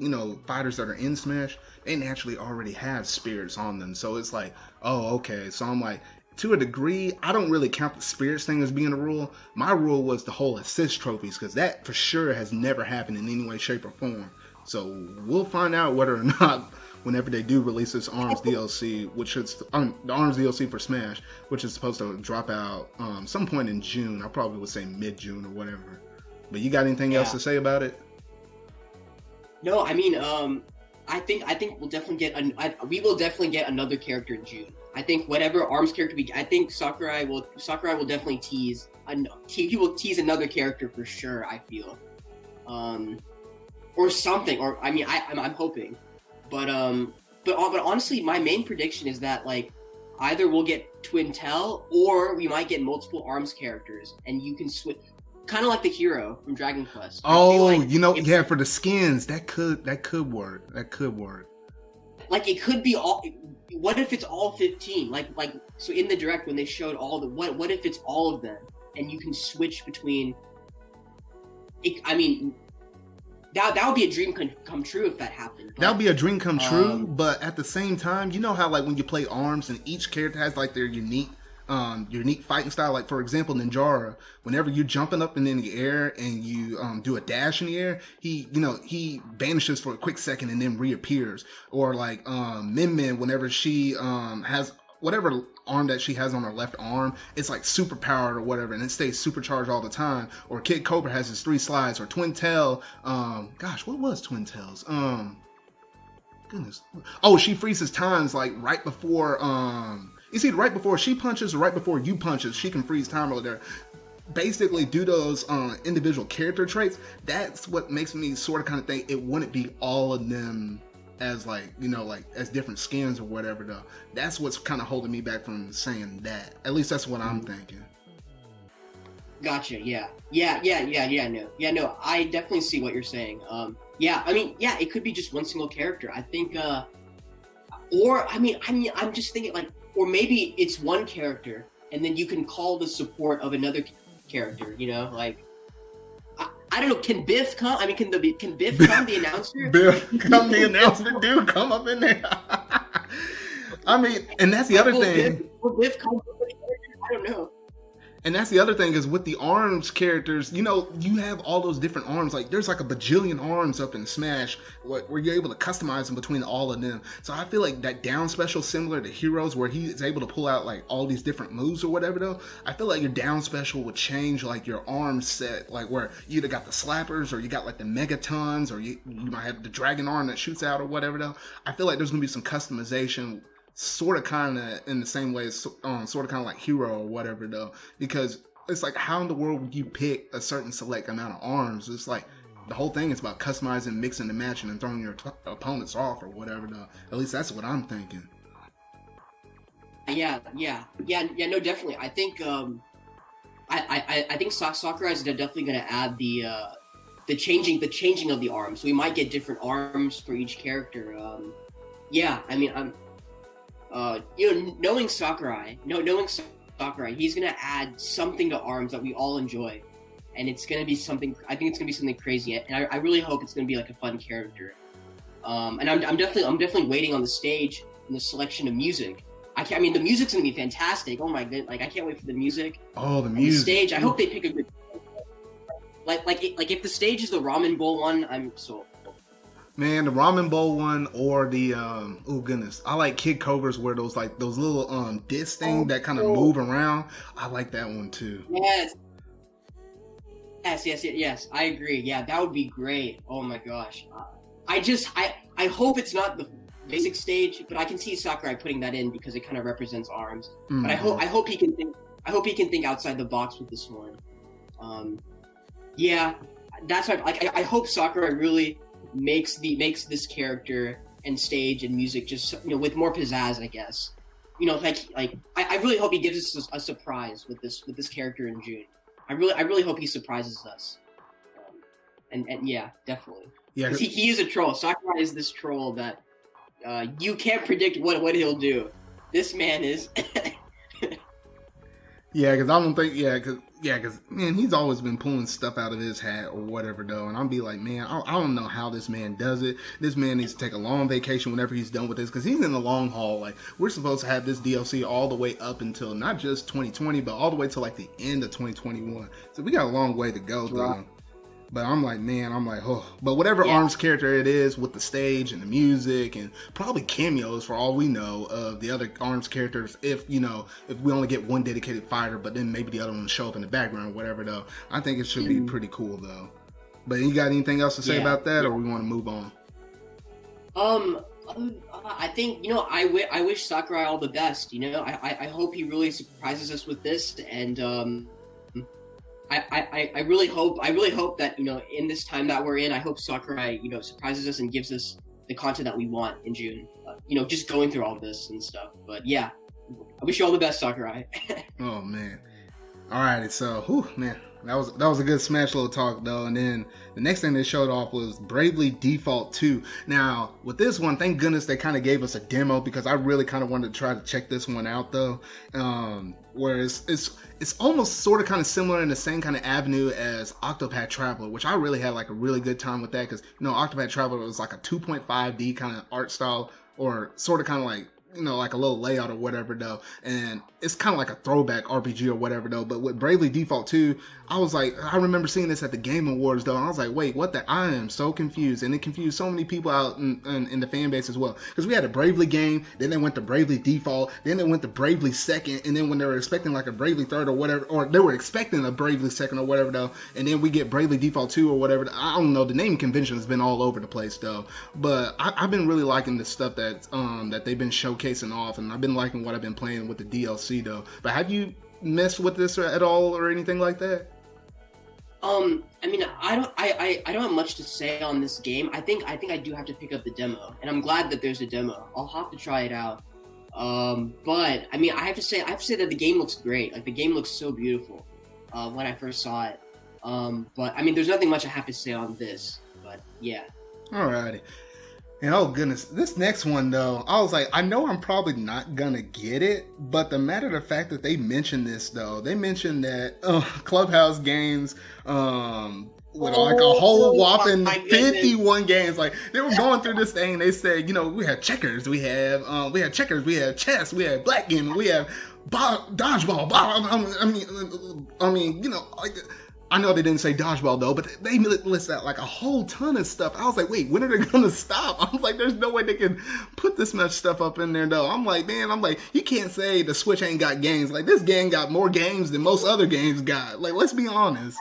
fighters that are in Smash, they naturally already have spirits on them. So it's like, oh, okay. So I'm like, to a degree, I don't really count the spirits thing as being a rule. My rule was the whole assist trophies, because that for sure has never happened in any way, shape, or form. So we'll find out whether or not, whenever they do release this ARMS DLC, which is the ARMS DLC for Smash, which is supposed to drop out some point in June. I probably would say mid-June or whatever. But you got anything else to say about it? No, I mean, I think we'll definitely we will definitely get another character in June. I think whatever ARMS character I think Sakurai will definitely tease. He will tease another character for sure. I feel, or something. Or I mean, I'm hoping, but honestly, my main prediction is that like either we'll get Twintel or we might get multiple ARMS characters, and you can switch. Kind of like the hero from Dragon Quest. Oh, like for the skins, that could work. That could work. Like it could be all. What if it's all 15? Like so in the direct when they showed all the what if it's all of them and you can switch between. I mean, that would be a dream come true if that happened. That would be a dream come true, but at the same time, you know how like when you play ARMS and each character has like their unique fighting style. Like for example, Ninjara, whenever you're jumping up and in the air and you do a dash in the air, he vanishes for a quick second and then reappears. Or like Min Min, whenever she has whatever arm that she has on her left arm, it's like super powered or whatever, and it stays supercharged all the time. Or Kid Cobra has his 3 slides. Or Twintel, gosh, what was Twintel's? Goodness. Oh, she freezes times like right before it's either right before she punches or right before you punches. She can freeze time over there. Basically, do those individual character traits. That's what makes me sort of kind of think it wouldn't be all of them as like as different skins or whatever. Though that's what's kind of holding me back from saying that. At least that's what I'm thinking. Gotcha. Yeah. No, I definitely see what you're saying. Yeah. I mean, yeah, it could be just one single character. I think. Or I mean, I'm just thinking like. Or maybe it's one character, and then you can call the support of another character. Like I don't know. Can Biff come? I mean, can Biff come, the announcer? Biff come, the announcer, dude, come up in there. I mean, and that's the other thing. Will Biff come? I don't know. And that's the other thing is with the ARMS characters, you have all those different arms. Like there's like a bajillion arms up in Smash where you're able to customize them between all of them. So I feel like that down special similar to Heroes where he is able to pull out like all these different moves or whatever though. I feel like your down special would change like your arm set, like where you either got the slappers or you got like the megatons or you might have the dragon arm that shoots out or whatever though. I feel like there's going to be some customization sort of kind of in the same way as sort of kind of like Hero or whatever though, because it's like how in the world would you pick a certain select amount of arms? It's like the whole thing is about customizing, mixing and matching and throwing your opponents off or whatever though. At least that's what I'm thinking. Yeah, no, definitely. I think I think Sakurai is definitely going to add the changing of the arms. So we might get different arms for each character. Yeah, I mean, I'm knowing Sakurai, he's gonna add something to ARMS that we all enjoy, and it's gonna be something. I think it's gonna be something crazy, and I really hope it's gonna be like a fun character. And I'm definitely waiting on the stage and the selection of music. I mean, the music's gonna be fantastic. Oh my god, like I can't wait for the music. Oh, the music. The stage. I hope they pick a good. Like if the stage is the Ramen Bowl one, I'm sold. Man, the Ramen Bowl one or the oh goodness, I like Kid Cobra's where those little disc thing that kind of move around. I like that one too. Yes. I agree. Yeah, that would be great. Oh my gosh. I hope it's not the basic stage, but I can see Sakurai putting that in because it kind of represents ARMS. Mm-hmm. But I hope he can think outside the box with this one. Yeah, that's why. I hope Sakurai really makes this character and stage and music just with more pizzazz, I guess. I really hope he gives us a surprise with this character in June. I really hope he surprises us. And yeah, definitely. Yeah, he is a troll. Sakurai is this troll that you can't predict what he'll do. This man is. Yeah, because I don't think, because man, he's always been pulling stuff out of his hat or whatever, though. And I'll be like, man, I don't know how this man does it. This man needs to take a long vacation whenever he's done with this, because he's in the long haul. Like, we're supposed to have this DLC all the way up until not just 2020, but all the way to like the end of 2021. So we got a long way to go, though. But I'm like, man, oh. But whatever ARMS character it is with the stage and the music and probably cameos for all we know of the other ARMS characters, if we only get one dedicated fighter, but then maybe the other one show up in the background or whatever, though. I think it should be pretty cool, though. But you got anything else to say about that, or we want to move on? I think, I wish Sakurai all the best. I hope he really surprises us with this, and I really hope that, in this time that we're in, I hope Sakurai, surprises us and gives us the content that we want in June. Just going through all this and stuff. But yeah, I wish you all the best, Sakurai. Oh man. Alrighty, so man, that was a good Smash Load talk, though. And then the next thing they showed off was Bravely Default 2. Now with this one, thank goodness they kind of gave us a demo, because I really kind of wanted to try to check this one out, though. Whereas it's almost sort of kind of similar in the same kind of avenue as Octopath Traveler, which I really had like a really good time with that, because Octopath Traveler was like a 2.5D kind of art style, or sort of kind of like like a little layout or whatever, though, and it's kind of like a throwback RPG or whatever, though. But with Bravely Default 2, I remember seeing this at the Game Awards, though, and I was like, wait, what the? I am so confused, and it confused so many people out in the fan base as well, because we had a Bravely game, then they went to Bravely Default, then they went to Bravely Second, and then when they were expecting like a Bravely Third or whatever, or they were expecting a Bravely Second or whatever, though, and then we get Bravely Default 2 or whatever. I don't know, the name convention has been all over the place, though, but I've been really liking the stuff that they've been showcasing off, and I've been liking what I've been playing with the DLC, though. But have you messed with this at all or anything like that? I mean, I don't have much to say on this game. I think I do have to pick up the demo, and I'm glad that there's a demo. I'll have to try it out. But I mean, I have to say that the game looks great. Like, the game looks so beautiful when I first saw it. But I mean, there's nothing much I have to say on this. But yeah. Alrighty. And oh goodness, this next one, though, I was like, I know I'm probably not gonna get it, but the matter of the fact that they mentioned this, though, they mentioned that Clubhouse Games with like a whole whopping 51 games. Like, they were going through this thing. They said, we have checkers, we have chess, we have black gaming, we have dodgeball. Like, I know they didn't say dodgeball, though, but they list out like a whole ton of stuff. I was like, wait, when are they going to stop? I was like, there's no way they can put this much stuff up in there, though. I'm like, you can't say the Switch ain't got games. Like, this game got more games than most other games got. Like, let's be honest.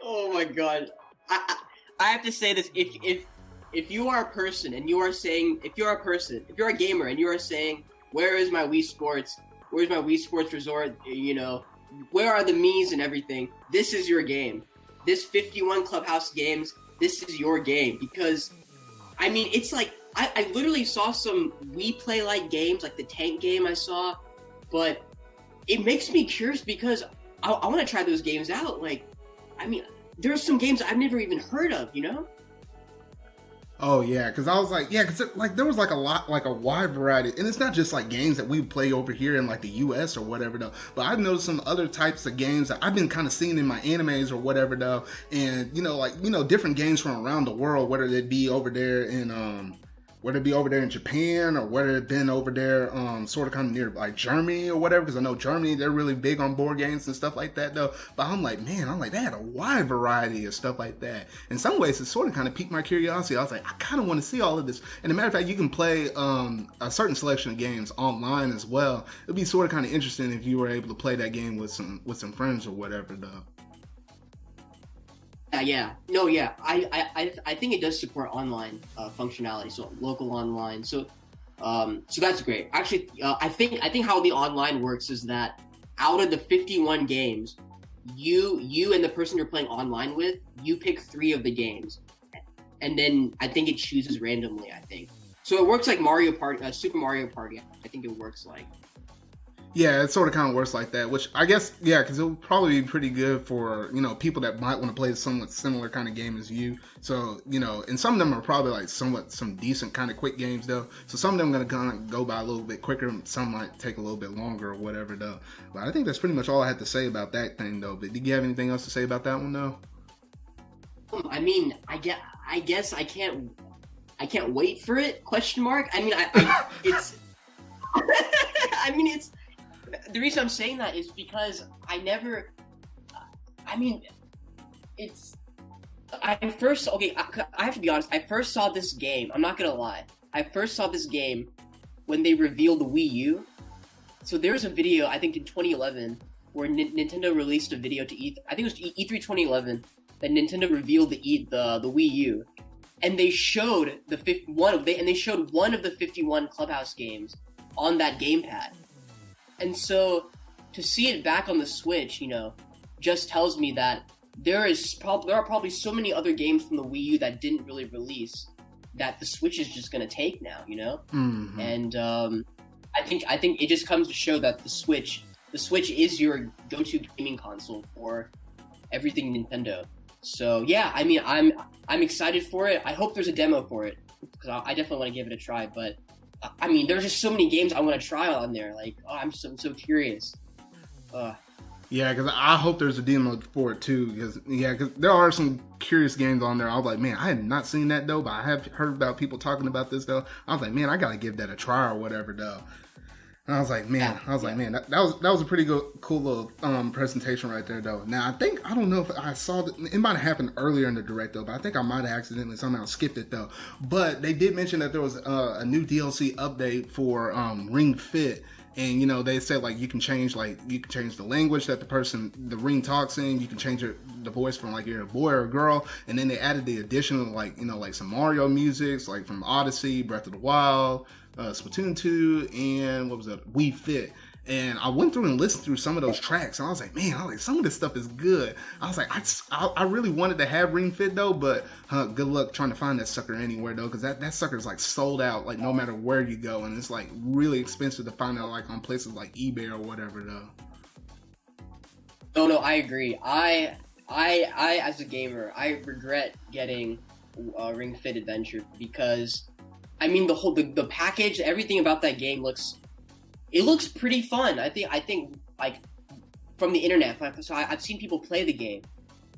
Oh my god. I have to say this. If you are a person and you are saying, if you're a gamer and you are saying, where is my Wii Sports? Where's my Wii Sports Resort? Where are the Miis and everything? This is your game. This 51 Clubhouse games, this is your game. Because, I mean, it's like, I literally saw some Wii Play-like games, like the tank game I saw, but it makes me curious because I want to try those games out. Like, I mean, there's some games I've never even heard of, Oh yeah, because I was like, because there was like a wide variety, and it's not just like games that we play over here in like the U.S. or whatever, though. But I've noticed some other types of games that I've been kind of seeing in my animes or whatever, though, and different games from around the world, whether it be over there in Japan, or whether it been over there sort of kind of near like Germany or whatever, because I know Germany, they're really big on board games and stuff like that, though. But I'm like, they had a wide variety of stuff like that. In some ways, it sort of kind of piqued my curiosity. I was like, I kind of want to see all of this. And as a matter of fact, you can play a certain selection of games online as well. It'd be sort of kind of interesting if you were able to play that game with some friends or whatever, though. I think it does support online functionality, so local online. So that's great. Actually, I think how the online works is that out of the 51 games, you and the person you're playing online with, you pick 3 of the games, and then I think it chooses randomly. I think so. It works like Mario Party, Super Mario Party. I think it works like. Yeah, it sort of kind of works like that, which I guess, yeah, because it would probably be pretty good for, people that might want to play a somewhat similar kind of game as you. So, and some of them are probably like somewhat some decent kind of quick games though. So some of them are going to kind of go by a little bit quicker. Some might take a little bit longer or whatever though. But I think that's pretty much all I had to say about that thing though. But did you have anything else to say about that one though? I mean, I guess I can't wait for it? Question mark. I mean, I it's. I mean, it's the reason I'm saying that is because I never. I mean, it's. I have to be honest. I first saw this game. I'm not gonna lie. I first saw this game when they revealed the Wii U. So there was a video, I think in 2011, where Nintendo released a video to I think it was E3 2011, that Nintendo revealed the Wii U, and they showed one of the 51 Clubhouse games on that gamepad. And so to see it back on the Switch, just tells me that there are probably so many other games from the Wii U that didn't really release that the Switch is just gonna take now, Mm-hmm. And I think it just comes to show that the Switch is your go-to gaming console for everything Nintendo. So yeah, I mean, I'm excited for it. I hope there's a demo for it because I definitely want to give it a try. But I mean, there's just so many games I want to try on there. Like, I'm so curious. Yeah, because I hope there's a demo for it too. Because there are some curious games on there. I was like, man, I had not seen that though, but I have heard about people talking about this though. I was like, man, I gotta give that a try or whatever though. And I was like, man, that was a pretty cool little presentation right there though. Now I don't know if I saw it might have happened earlier in the direct though, but I think I might have accidentally somehow skipped it though. But they did mention that there was a new DLC update for Ring Fit. And they said like you can change the language that the ring talks in. You can change the voice from like you're a boy or a girl. And then they added the additional like some Mario music, like from Odyssey, Breath of the Wild, Splatoon 2, and what was that? Wii Fit. And I went through and listened through some of those tracks, and I was like, man, some of this stuff is good. I was like, I really wanted to have Ring Fit though, but good luck trying to find that sucker anywhere though, because that sucker's like sold out, like no matter where you go, and it's like really expensive to find out like on places like eBay or whatever though. No, I agree. I as a gamer, I regret getting Ring Fit Adventure because, I mean, the package, everything about that game looks pretty fun. I think like from the internet. So I've seen people play the game,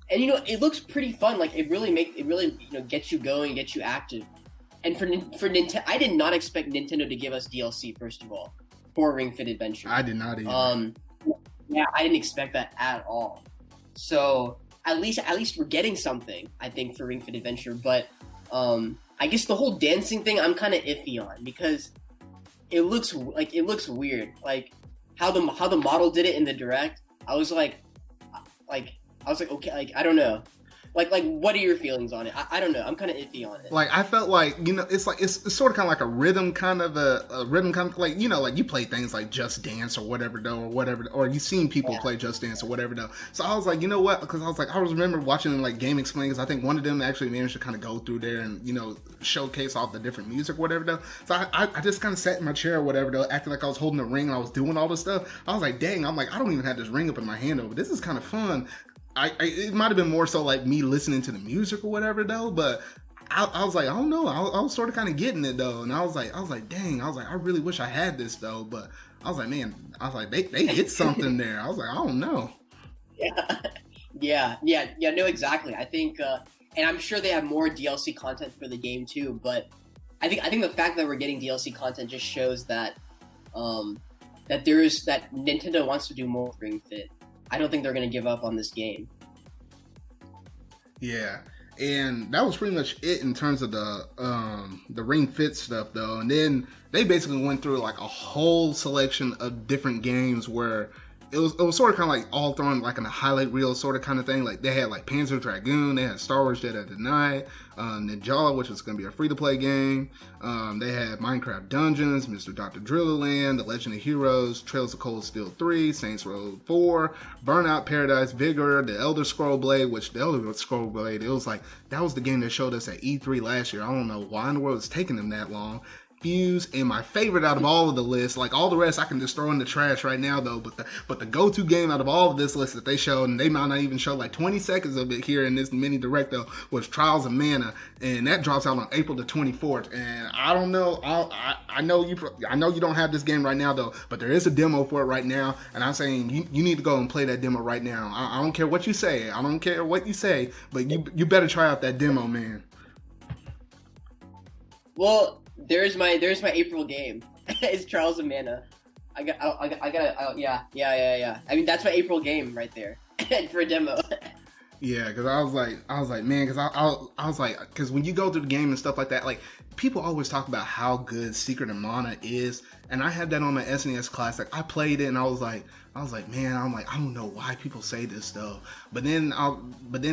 and it looks pretty fun. Like it really gets you going, gets you active. And for Nintendo, I did not expect Nintendo to give us DLC first of all for Ring Fit Adventure. I did not either. Yeah, I didn't expect that at all. So at least we're getting something, I think, for Ring Fit Adventure. But I guess the whole dancing thing I'm kind of iffy on because it looks weird. Like how the model did it in the direct. I was like okay, like I don't know. Like what are your feelings on it? I don't know. I'm kind of iffy on it. Like I felt like it's like it's sort of kind of like a rhythm kind of like like you play things like Just Dance or whatever though or you've seen people play Just Dance or whatever though. So I was like, you know what? Because I remember watching like Game Explain, because I think one of them actually managed to kind of go through there and showcase all the different music or whatever though. So I just kind of sat in my chair or whatever though, acting like I was holding a ring and I was doing all this stuff. I was like, dang, I don't even have this ring up in my hand though, but this is kind of fun. It might have been more so like me listening to the music or whatever though, but I was like, I don't know, I was sort of kind of getting it though, and I was like, dang, I really wish I had this though, but I was like, man, they hit something there. I was like, I don't know. Yeah, no, exactly. I think, and I'm sure they have more DLC content for the game too, but I think the fact that we're getting DLC content just shows that that Nintendo wants to do more with Ring Fit. I don't think they're going to give up on this game. Yeah, and that was pretty much it in terms of the Ring Fit stuff though. And then they basically went through like a whole selection of different games where it was sort of kind of like all thrown like in a highlight reel sort of kind of thing. Like they had like Panzer Dragoon, they had Star Wars Jedi of the Night, Ninjala, which was going to be a free-to-play game. They had Minecraft Dungeons, Mr. Dr. Driller Land, The Legend of Heroes, Trails of Cold Steel 3, Saints Row 4, Burnout Paradise, Vigor, The Elder Scroll Blade, which the Elder Scroll Blade, it was like, that was the game that showed us at E3 last year. I don't know why in the world it's taking them that long. Fuse, and my favorite out of all of the list. Like all the rest, I can just throw in the trash right now though. But the go-to game out of all of this list that they showed, and they might not even show like 20 seconds of it here in this mini direct though, was Trials of Mana, and that drops out on April the 24th. And I don't know, I know you don't have this game right now though, but there is a demo for it right now, and I'm saying you need to go and play that demo right now. I don't care what you say, but you better try out that demo, man. Well, there's my April game. It's Trials of Mana. I gotta, yeah. I mean, that's my April game right there for a demo. Yeah, because I was like, man, because I was like, because when you go through the game and stuff like that, like people always talk about how good Secret of Mana is, and I had that on my SNES Classic. I played it, and I was like, man, I don't know why people say this though. But then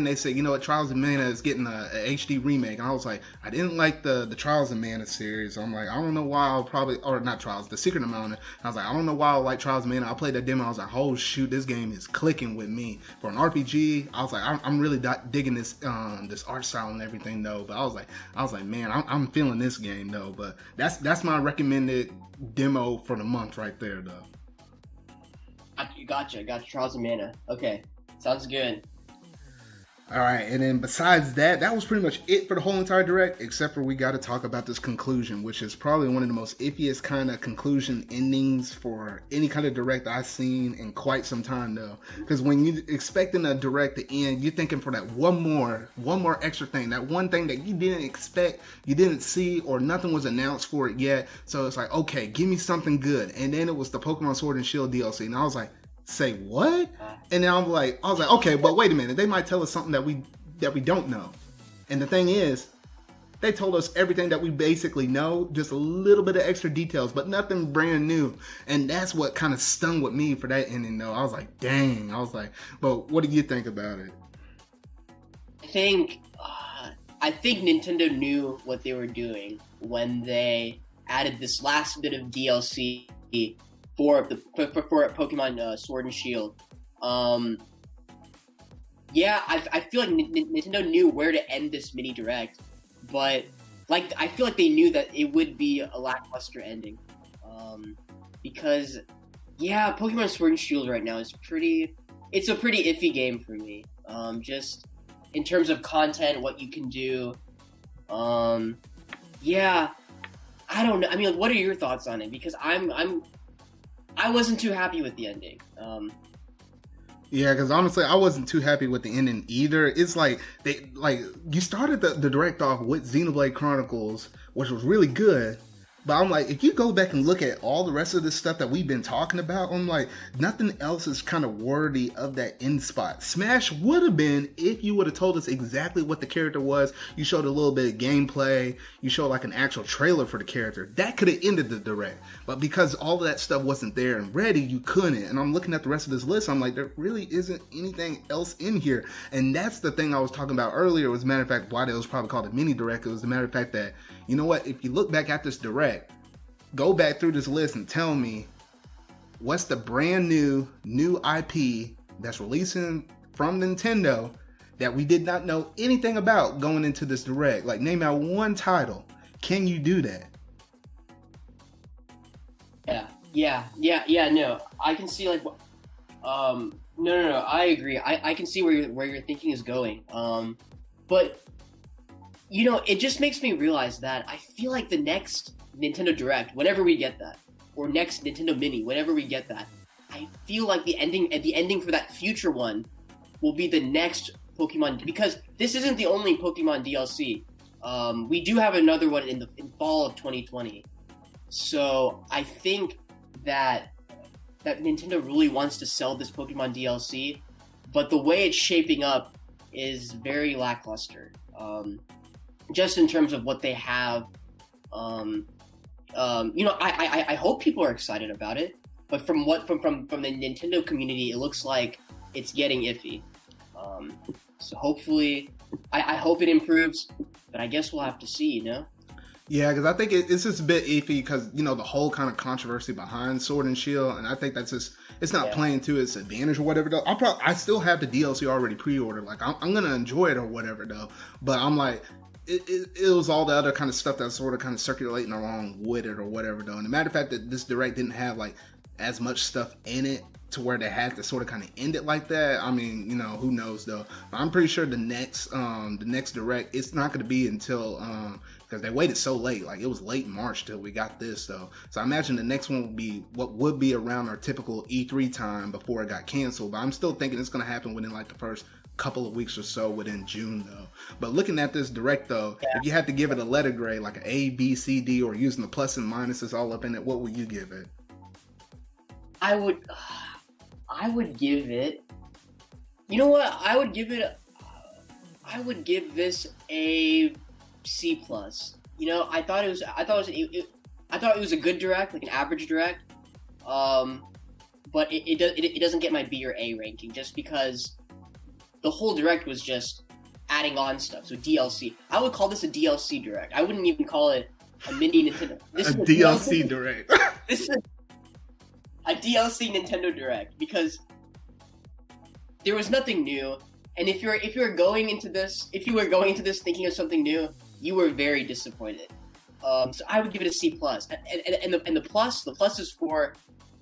they say, you know what, Trials of Mana is getting a HD remake, and I was like, I didn't like the Trials of Mana series. I'm like, I don't know why I'll probably, or not Trials, the Secret of Mana. I was like, I don't know why I like Trials of Mana. I played that demo. I was like, oh shoot, this game is clicking with me for an RPG. I was like, I'm really digging this this art style and everything though. But I was like, man, I'm feeling this game though. But that's my recommended demo for the month right there though. Gotcha. Trials of Mana. Okay, sounds good. All right, and then besides that was pretty much it for the whole entire direct, except for we got to talk about this conclusion, which is probably one of the most iffiest kind of conclusion endings for any kind of direct I've seen in quite some time though. Because when you expecting a direct to end, you're thinking for that one more extra thing, that one thing that you didn't expect, you didn't see, or nothing was announced for it yet. So it's like, okay, give me something good. And then it was the Pokemon Sword and Shield DLC, and I was like, say what? And then I was like, okay, but wait a minute, they might tell us something that we don't know. And the thing is, they told us everything that we basically know, just a little bit of extra details, but nothing brand new. And that's what kind of stung with me for that ending though. I was like, dang. I was like, well, what do you think about it? I think Nintendo knew what they were doing when they added this last bit of DLC for Pokemon Sword and Shield. Yeah, I feel like Nintendo knew where to end this mini direct, but like I feel like they knew that it would be a lackluster ending, because yeah, Pokemon Sword and Shield right now is it's a pretty iffy game for me. Just in terms of content, what you can do. Yeah, I don't know. I mean, like, what are your thoughts on it? Because I wasn't too happy with the ending. Yeah, because honestly, I wasn't too happy with the ending either. It's like you started the direct off with Xenoblade Chronicles, which was really good. But I'm like, if you go back and look at all the rest of this stuff that we've been talking about, I'm like, nothing else is kind of worthy of that end spot. Smash would have been if you would have told us exactly what the character was. You showed a little bit of gameplay. You showed like an actual trailer for the character. That could have ended the direct. But because all of that stuff wasn't there and ready, you couldn't. And I'm looking at the rest of this list. I'm like, there really isn't anything else in here. And that's the thing I was talking about earlier. Was a matter of fact, why it was probably called a mini direct. It was a matter of fact that, you know what, if you look back at this direct, go back through this list and tell me what's the brand new IP that's releasing from Nintendo that we did not know anything about going into this direct. Like, name out one title. Can you do that? Yeah. No, I can see like, no. I agree. I can see where your thinking is going. But you know, it just makes me realize that I feel like the next Nintendo Direct, whenever we get that, or next Nintendo Mini, whenever we get that, I feel like the ending for that future one will be the next Pokemon, because this isn't the only Pokemon DLC. We do have another one in fall of 2020. So I think that Nintendo really wants to sell this Pokemon DLC, but the way it's shaping up is very lackluster. Just in terms of what they have. You know, I hope people are excited about it, but from the Nintendo community, it looks like it's getting iffy. So hopefully, I hope it improves, but I guess we'll have to see, you know? Yeah, because I think it's just a bit iffy because, you know, the whole kind of controversy behind Sword and Shield, and I think that's just, it's not playing to its advantage or whatever though. I still have the DLC already pre-ordered. Like, I'm going to enjoy it or whatever though, but I'm like, it was all the other kind of stuff that's sort of kind of circulating along with it or whatever though. And the matter of fact that this direct didn't have like as much stuff in it to where they had to sort of kind of end it like that. I mean, you know, who knows though. But I'm pretty sure the next direct, it's not going to be until because they waited so late. Like it was late March till we got this though. So I imagine the next one will be what would be around our typical E3 time before it got canceled. But I'm still thinking it's going to happen within like the first couple of weeks or so within June though. But looking at this direct though, if you had to give it a letter grade like an A, B, C, D, or using the plus and minuses all up in it, what would you give it? I would give it. You know what? I would give this a C plus. You know, I thought it was a good direct, like an average direct. But it doesn't get my B or A ranking just because the whole direct was just adding on stuff. So DLC. I would call this a DLC direct. I wouldn't even call it a mini Nintendo. This is a DLC direct. This is a DLC Nintendo Direct because there was nothing new, and if you were going into this thinking of something new, you were very disappointed. So I would give it a C plus, and the plus is for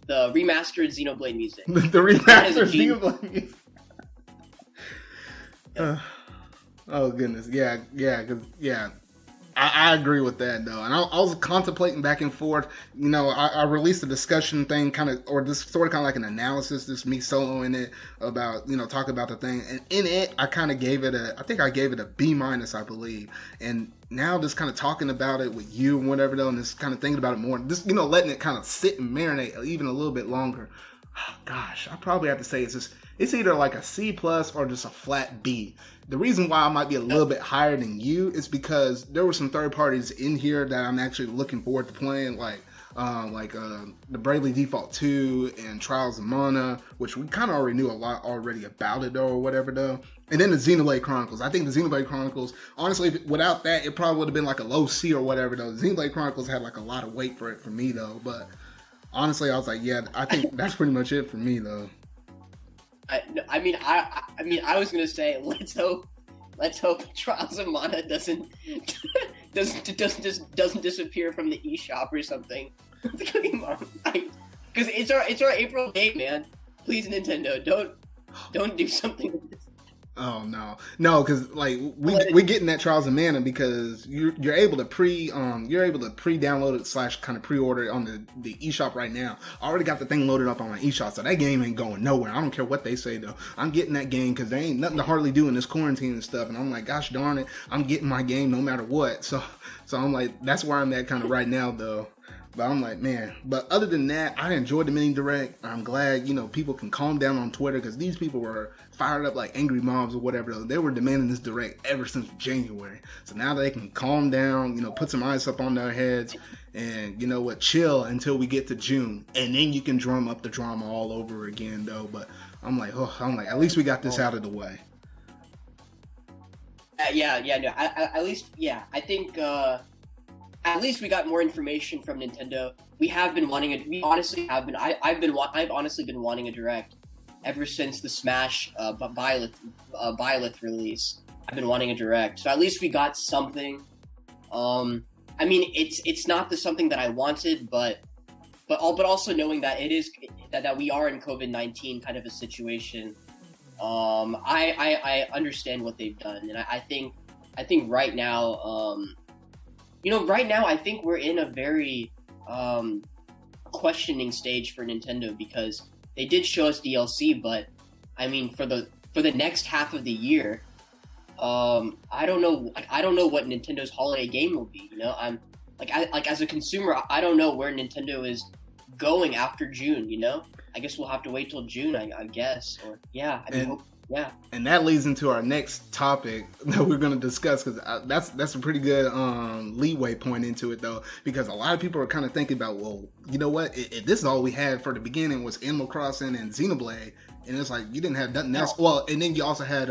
the remastered Xenoblade music. The remastered Xenoblade music. Oh goodness, yeah, because I agree with that though, and I was contemplating back and forth. You know, I released a discussion thing, kind of, or this sort of kind of like an analysis, just me soloing it about, you know, talking about the thing, and in it, I kind of gave it a B minus, I believe, and now just kind of talking about it with you and whatever though, and just kind of thinking about it more, just, you know, letting it kind of sit and marinate even a little bit longer. Oh, gosh, I probably have to say it's either like a C plus or just a flat B. The reason why I might be a little bit higher than you is because there were some third parties in here that I'm actually looking forward to playing, like the Bravely Default 2 and Trials of Mana, which we kind of already knew a lot already about it or whatever though. And then the Xenoblade Chronicles. I think the Xenoblade Chronicles, honestly, without that, it probably would have been like a low C or whatever though. The Xenoblade Chronicles had like a lot of weight for it for me though, but honestly, I was like, yeah, I think that's pretty much it for me though. I mean, I was gonna say let's hope Trials of Mana doesn't disappear from the eShop or something. Because it's our April game, man. Please, Nintendo, don't do something with this. Oh no, because like we getting that Trials of Mana because you're able to pre-download it / kind of pre-order it on the eShop right now. I already got the thing loaded up on my eShop, so that game ain't going nowhere. I don't care what they say though. I'm getting that game because there ain't nothing to hardly do in this quarantine and stuff. And I'm like, gosh darn it, I'm getting my game no matter what. So I'm like, that's where I'm at kind of right now though. But I'm like, man. But other than that, I enjoyed the mini direct. I'm glad, you know, people can calm down on Twitter because these people were fired up like angry mobs or whatever. They were demanding this direct ever since January. So now they can calm down, you know, put some ice up on their heads, and you know what, chill until we get to June, and then you can drum up the drama all over again, though. But I'm like, at least we got this out of the way. I think. At least we got more information from Nintendo. We have been wanting it. We honestly have been. I've honestly been wanting a direct ever since the Smash Byleth release. I've been wanting a direct. So at least we got something. I mean, it's not the something that I wanted, but also knowing that it is that we are in COVID-19 kind of a situation. I understand what they've done, and I think right now. Right now I think we're in a very questioning stage for Nintendo because they did show us DLC, but I mean for the next half of the year, I don't know what Nintendo's holiday game will be. You know, I'm like as a consumer, I don't know where Nintendo is going after June. You know, I guess we'll have to wait till June. I guess, or yeah, I mean. Yeah, and that leads into our next topic that we're going to discuss because that's a pretty good leeway point into it though, because a lot of people are kind of thinking about, well, you know what, if this is all we had for the beginning was Animal Crossing and Xenoblade, and it's like you didn't have nothing else. Well, and then you also had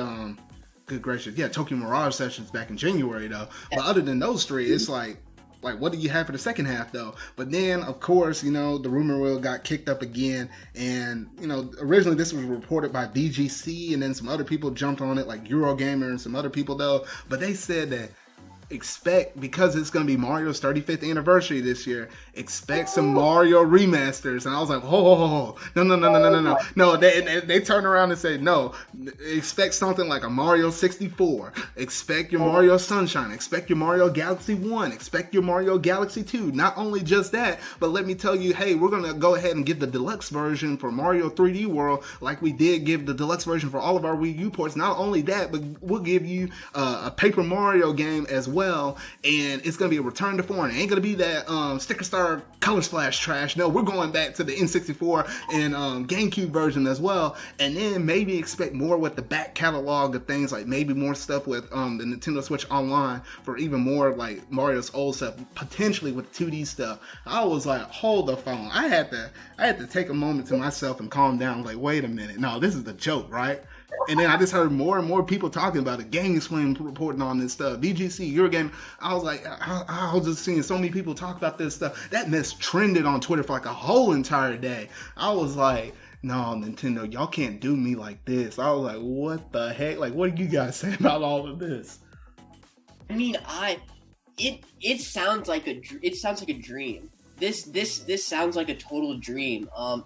good gracious, yeah, Tokyo Mirage Sessions back in January though. But other than those three, it's like what do you have for the second half though? But then of course, you know, the rumor wheel got kicked up again, and you know, originally this was reported by VGC, and then some other people jumped on it like Eurogamer and some other people though, but they said that expect, because it's going to be Mario's 35th anniversary this year, expect some Mario remasters. And I was like, oh, no. They turned around and said, no, expect something like a Mario 64. Expect your Mario Sunshine. Expect your Mario Galaxy 1. Expect your Mario Galaxy 2. Not only just that, but let me tell you, hey, we're going to go ahead and give the deluxe version for Mario 3D World like we did give the deluxe version for all of our Wii U ports. Not only that, but we'll give you a Paper Mario game as well, and it's going to be a return to form. It ain't going to be that Sticker Star Color Splash trash. No, we're going back to the N64 and GameCube version as well, and then maybe expect more with the back catalog of things, like maybe more stuff with the Nintendo Switch Online for even more like Mario's old stuff, potentially with 2D stuff. I was like, hold the phone. I had to take a moment to myself and calm down. Like, wait a minute, no, this is a joke, right? And then I just heard more and more people talking about it. Game Explain reporting on this stuff. VGC, Eurogame. I was like, I was just seeing so many people talk about this stuff. That mess trended on Twitter for like a whole entire day. I was like, no, Nintendo, y'all can't do me like this. I was like, what the heck? Like, what do you guys say about all of this? I mean, it sounds like a dream. This sounds like a total dream. But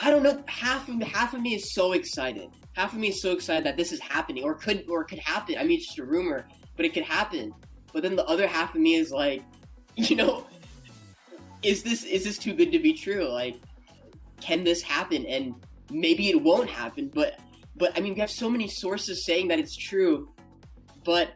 I don't know. Half of me is so excited. Half of me is so excited that this is happening, or could happen. I mean, it's just a rumor, but it could happen. But then the other half of me is like, you know, is this too good to be true? Like, can this happen? And maybe it won't happen. But I mean, we have so many sources saying that it's true. But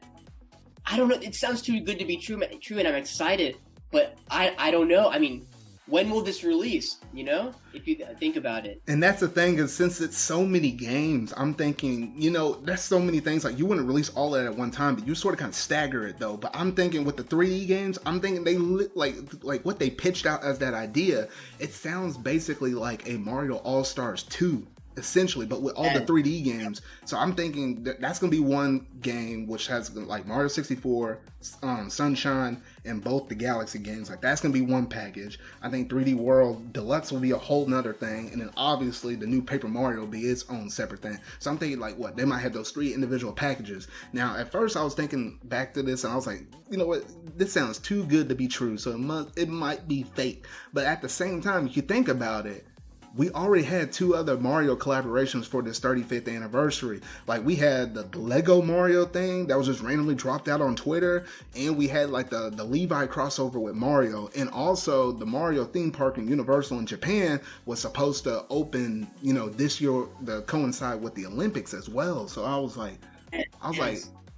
I don't know. It sounds too good to be true, and I'm excited. But I don't know. I mean, when will this release, you know, if you think about it? And that's the thing, is since it's so many games, I'm thinking, you know, there's so many things, like you wouldn't release all of that at one time, but you sort of kind of stagger it though. But I'm thinking with the 3D games, I'm thinking they like what they pitched out as that idea, it sounds basically like a Mario All-Stars 2. Essentially, but with all the 3D games. So I'm thinking that's going to be one game which has like Mario 64, Sunshine, and both the Galaxy games. Like, that's going to be one package. I think 3D World Deluxe will be a whole nother thing. And then obviously the new Paper Mario will be its own separate thing. So I'm thinking like, what, they might have those 3 individual packages. Now, at first I was thinking back to this and I was like, you know what, this sounds too good to be true. So it might be fake. But at the same time, if you think about it, we already had 2 other Mario collaborations for this 35th anniversary. Like, we had the Lego Mario thing that was just randomly dropped out on Twitter, and we had like the Levi crossover with Mario, and also the Mario theme park in Universal in Japan was supposed to open, you know, this year to coincide with the Olympics as well. So I was like,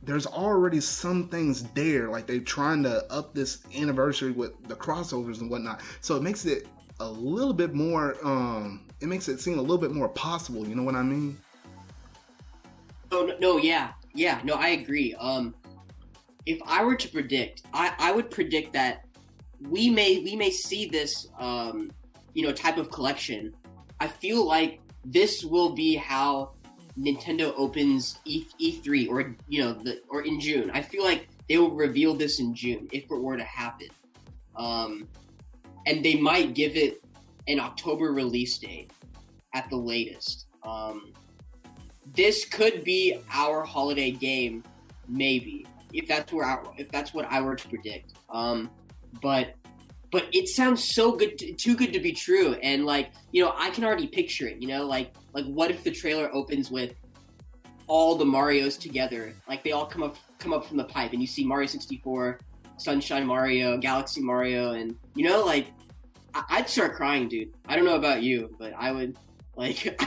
there's already some things there. Like, they're trying to up this anniversary with the crossovers and whatnot. So it makes it a little bit more, it makes it seem a little bit more possible, you know what I mean? No, I agree. If I were to predict, I would predict that we may see this, you know, type of collection. I feel like this will be how Nintendo opens E3, or, you know, or in June. I feel like they will reveal this in June if it were to happen. And they might give it an October release date at the latest. This could be our holiday game, maybe, if that's what I were to predict. But it sounds so good, too good to be true. And like, you know, I can already picture it. You know, like what if the trailer opens with all the Marios together? Like, they all come up from the pipe, and you see Mario 64, Sunshine Mario, Galaxy Mario, and, you know, like, I'd start crying, dude. I don't know about you, but I would, like,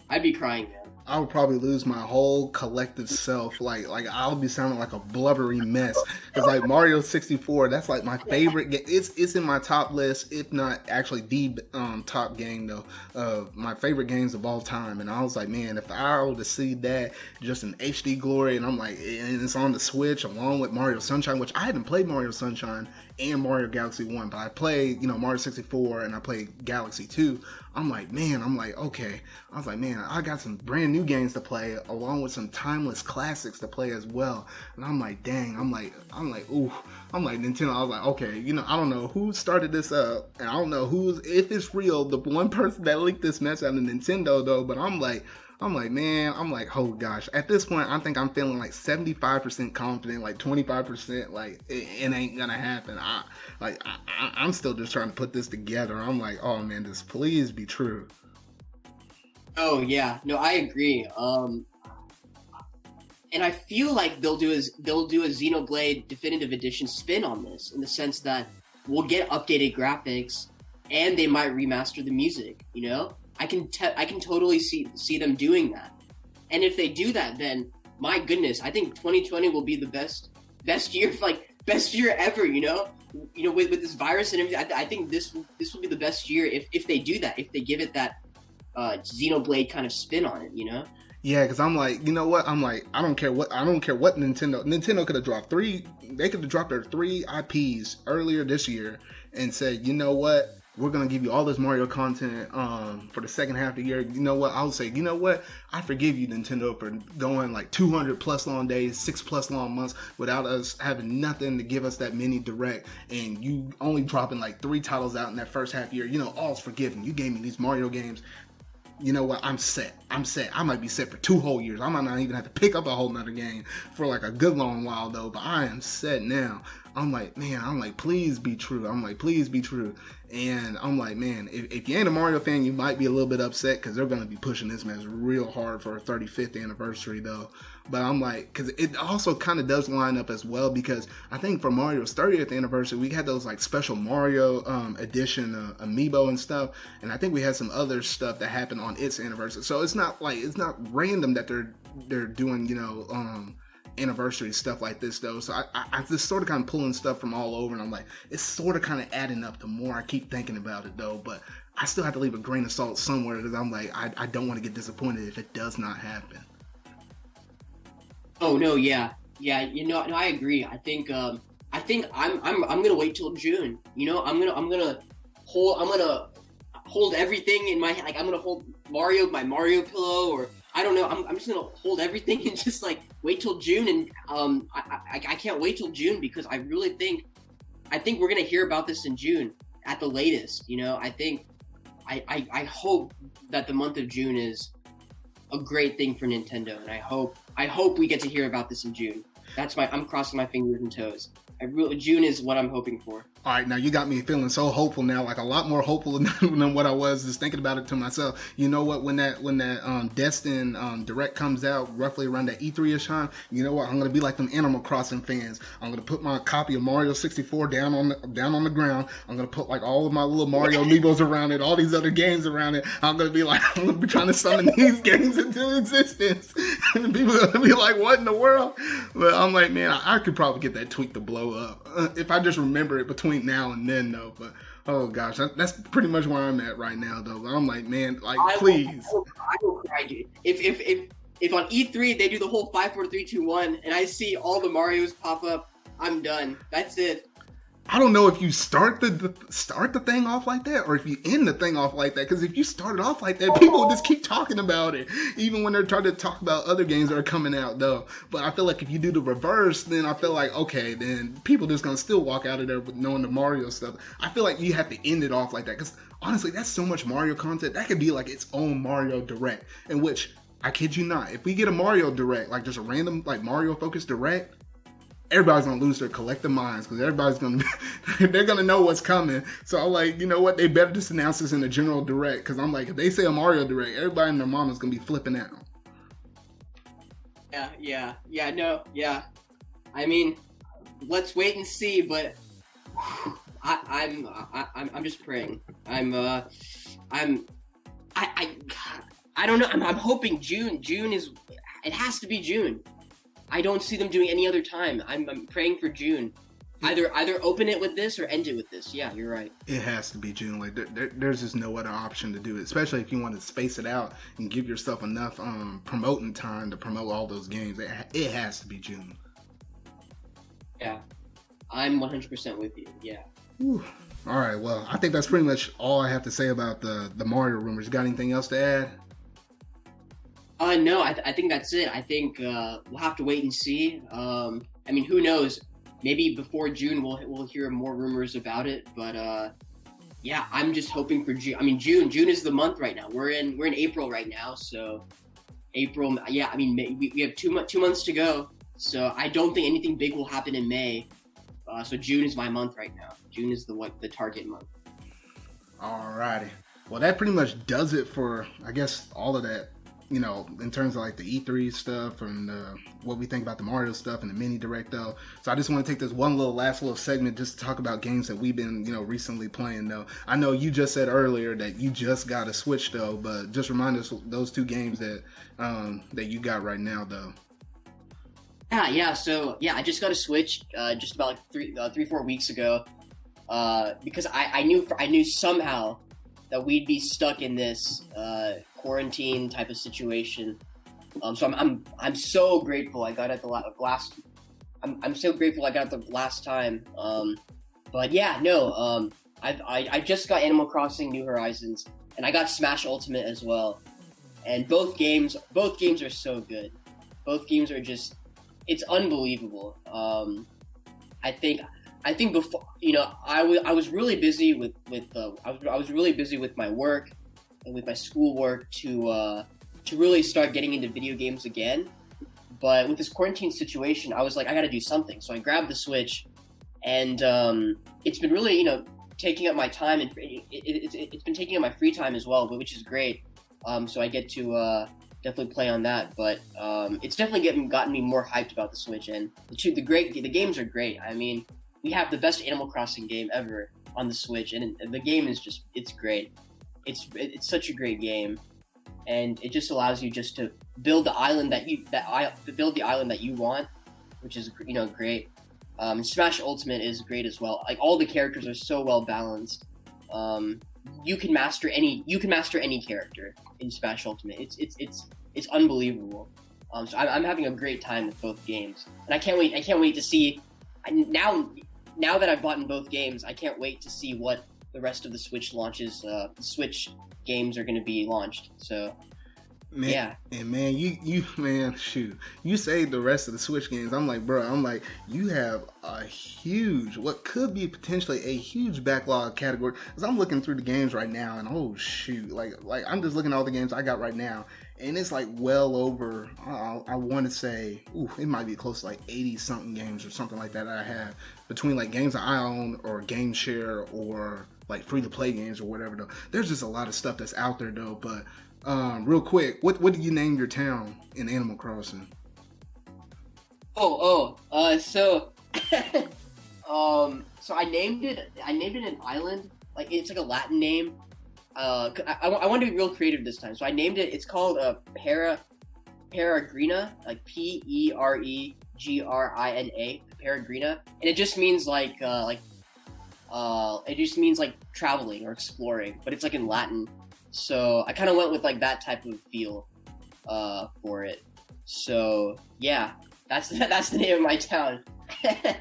I'd be crying, man. I would probably lose my whole collective self. Like I'll be sounding like a blubbery mess. Cause like Mario 64, that's like my favorite game. It's in my top list, if not actually the top game though, of my favorite games of all time. And I was like, man, if I were to see that just in HD glory, and I'm like, and it's on the Switch along with Mario Sunshine, which I hadn't played Mario Sunshine and Mario Galaxy 1, but I played, you know, Mario 64 and I played Galaxy 2. I'm like, okay. I was like, man, I got some brand new games to play along with some timeless classics to play as well. And I'm like, dang, I'm like, ooh. I'm like, Nintendo, I was like, okay, you know, I don't know who started this up, and I don't know if it's real, the one person that leaked this mess out of Nintendo though, but I'm like, I'm like, man, I'm like, oh gosh. At this point, I think I'm feeling like 75% confident, like 25%, like it ain't gonna happen. I'm still just trying to put this together. I'm like, oh man, this please be true. Oh yeah, no, I agree. And I feel like they'll do a Xenoblade Definitive Edition spin on this, in the sense that we'll get updated graphics, and they might remaster the music. You know, I can totally see them doing that. And if they do that, then my goodness, I think 2020 will be the best year ever. With this virus and everything, I think this will be the best year if they do that, if they give it that Xenoblade kind of spin on it. Yeah, because I'm like, you know what? I'm like, I don't care what Nintendo could have dropped three. They could have dropped their 3 IPs earlier this year and said, you know what? We're gonna give you all this Mario content for the second half of the year. You know what? I would say, you know what? I forgive you, Nintendo, for going like 200 plus long days, 6 plus long months without us having nothing to give us that mini direct, and you only dropping like 3 titles out in that first half year. All's forgiven. You gave me these Mario games. You know what? I'm set. I might be set for 2 whole years. I might not even have to pick up a whole nother game for like a good long while though, but I am set now. I'm like, man, please be true. Please be true. And I'm like, man, if you ain't a Mario fan, you might be a little bit upset because they're going to be pushing this mess real hard for a 35th anniversary though. But I'm like, because it also kind of does line up as well, because I think for Mario's 30th anniversary, we had those like special Mario edition amiibo and stuff. And I think we had some other stuff that happened on its anniversary. So it's not random that they're doing, anniversary stuff like this though. So I just sort of kind of pulling stuff from all over, and I'm like, it's sort of kind of adding up the more I keep thinking about it though. But I still have to leave a grain of salt somewhere, because I'm like, I don't want to get disappointed if it does not happen. Oh no, yeah. No, I agree. I think I'm gonna wait till June. I'm gonna hold everything in my hand. Like, I'm gonna hold my Mario pillow, or I don't know. I'm just gonna hold everything and just like wait till June. And I can't wait till June, because I really think we're gonna hear about this in June at the latest. I hope that the month of June is a great thing for Nintendo, and I hope we get to hear about this in June. I'm crossing my fingers and toes. June is what I'm hoping for. All right, now you got me feeling so hopeful now, like a lot more hopeful than what I was just thinking about it to myself. You know what? When that Destin Direct comes out, roughly around that E3-ish time, you know what? I'm gonna be like them Animal Crossing fans. I'm gonna put my copy of Mario 64 down on the ground. I'm gonna put like all of my little Mario amiibos around it, all these other games around it. I'm gonna be trying to summon these games into existence, and people are gonna be like, "What in the world?" But I'm like, man, I could probably get that tweak to blow up if I just remember it between now and then though. But oh gosh, that's pretty much where I'm at right now though. But I'm like, man, like, please. I will cry, dude. If on E3 they do the whole 5, 4, 3, 2, 1, and I see all the Marios pop up, I'm done. That's it. I don't know if you start the thing off like that, or if you end the thing off like that. Because if you start it off like that, people will just keep talking about it, even when they're trying to talk about other games that are coming out, though. But I feel like if you do the reverse, then I feel like, okay, then people just gonna still walk out of there with knowing the Mario stuff. I feel like you have to end it off like that, because honestly, that's so much Mario content that could be like its own Mario Direct. In which, I kid you not, if we get a Mario Direct, like just a random like Mario focused Direct, everybody's gonna lose their collective minds, because they're gonna know what's coming. So I'm like, you know what? They better just announce this in a general Direct, because I'm like, if they say a Mario Direct, everybody and their mama's gonna be flipping out. Yeah. I mean, let's wait and see. But I'm just praying. I don't know. I'm hoping June. It has to be June. I don't see them doing any other time. I'm praying for June. Either open it with this or end it with this. Yeah, you're right. It has to be June. Like there's just no other option to do it, especially if you want to space it out and give yourself enough promoting time to promote all those games. It has to be June. Yeah, I'm 100% with you. Yeah. Whew. All right. Well, I think that's pretty much all I have to say about the Mario rumors. You got anything else to add? No, I think that's it. I think we'll have to wait and see. I mean, who knows? Maybe before June we'll hear more rumors about it. But yeah, I'm just hoping for June. I mean, June is the month right now. We're in April right now, so April. Yeah, I mean, we have 2 months to go, so I don't think anything big will happen in May. So June is my month right now. June is the target month. Alrighty. Well, that pretty much does it for, I guess, all of that, in terms of like the E3 stuff and what we think about the Mario stuff and the mini direct though. So I just want to take this last little segment just to talk about games that we've been, recently playing though. I know you just said earlier that you just got a Switch though, but just remind us those 2 games that you got right now though. Yeah. So I just got a Switch just about like 3-4 weeks ago because I knew somehow that we'd be stuck in this quarantine type of situation. So I'm so grateful I got it the last. I'm so grateful I got it the last time. But yeah, no. I just got Animal Crossing New Horizons, and I got Smash Ultimate as well. And both games are so good. Both games are just, it's unbelievable. I think before, I was really busy with I was really busy with my work and with my schoolwork to really start getting into video games again. But with this quarantine situation, I was like, I got to do something. So I grabbed the Switch, and it's been really, taking up my time, and it's been taking up my free time as well, which is great. So I get to definitely play on that. But it's definitely gotten me more hyped about the Switch, and the games are great. I mean, we have the best Animal Crossing game ever on the Switch, and the game is just, it's great. It's such a great game, and it just allows you just to build the island that you want, which is, great. And Smash Ultimate is great as well. Like, all the characters are so well balanced. You can master any character in Smash Ultimate. It's unbelievable. So I'm having a great time with both games, and I can't wait to see. Now that I've bought in both games, I can't wait to see what the rest of the Switch launches. The Switch games are going to be launched. So. Man, yeah. And man, you saved the rest of the Switch games. I'm like, you have what could be potentially a huge backlog category. Because I'm looking through the games right now, and like I'm just looking at all the games I got right now, and it's like well over, I want to say, it might be close to like 80 something games or something like that I have, between like games that I own or game share or like free to play games or whatever though. There's just a lot of stuff that's out there though, but real quick, what did you name your town in Animal Crossing? So I named it an island. Like, it's like a Latin name. I want to be real creative this time. So I named it. It's called Peregrina, like Peregrina, Peregrina, and it just means like traveling or exploring, but it's like in Latin. So I kind of went with like that type of feel for it. So yeah, that's the name of my town.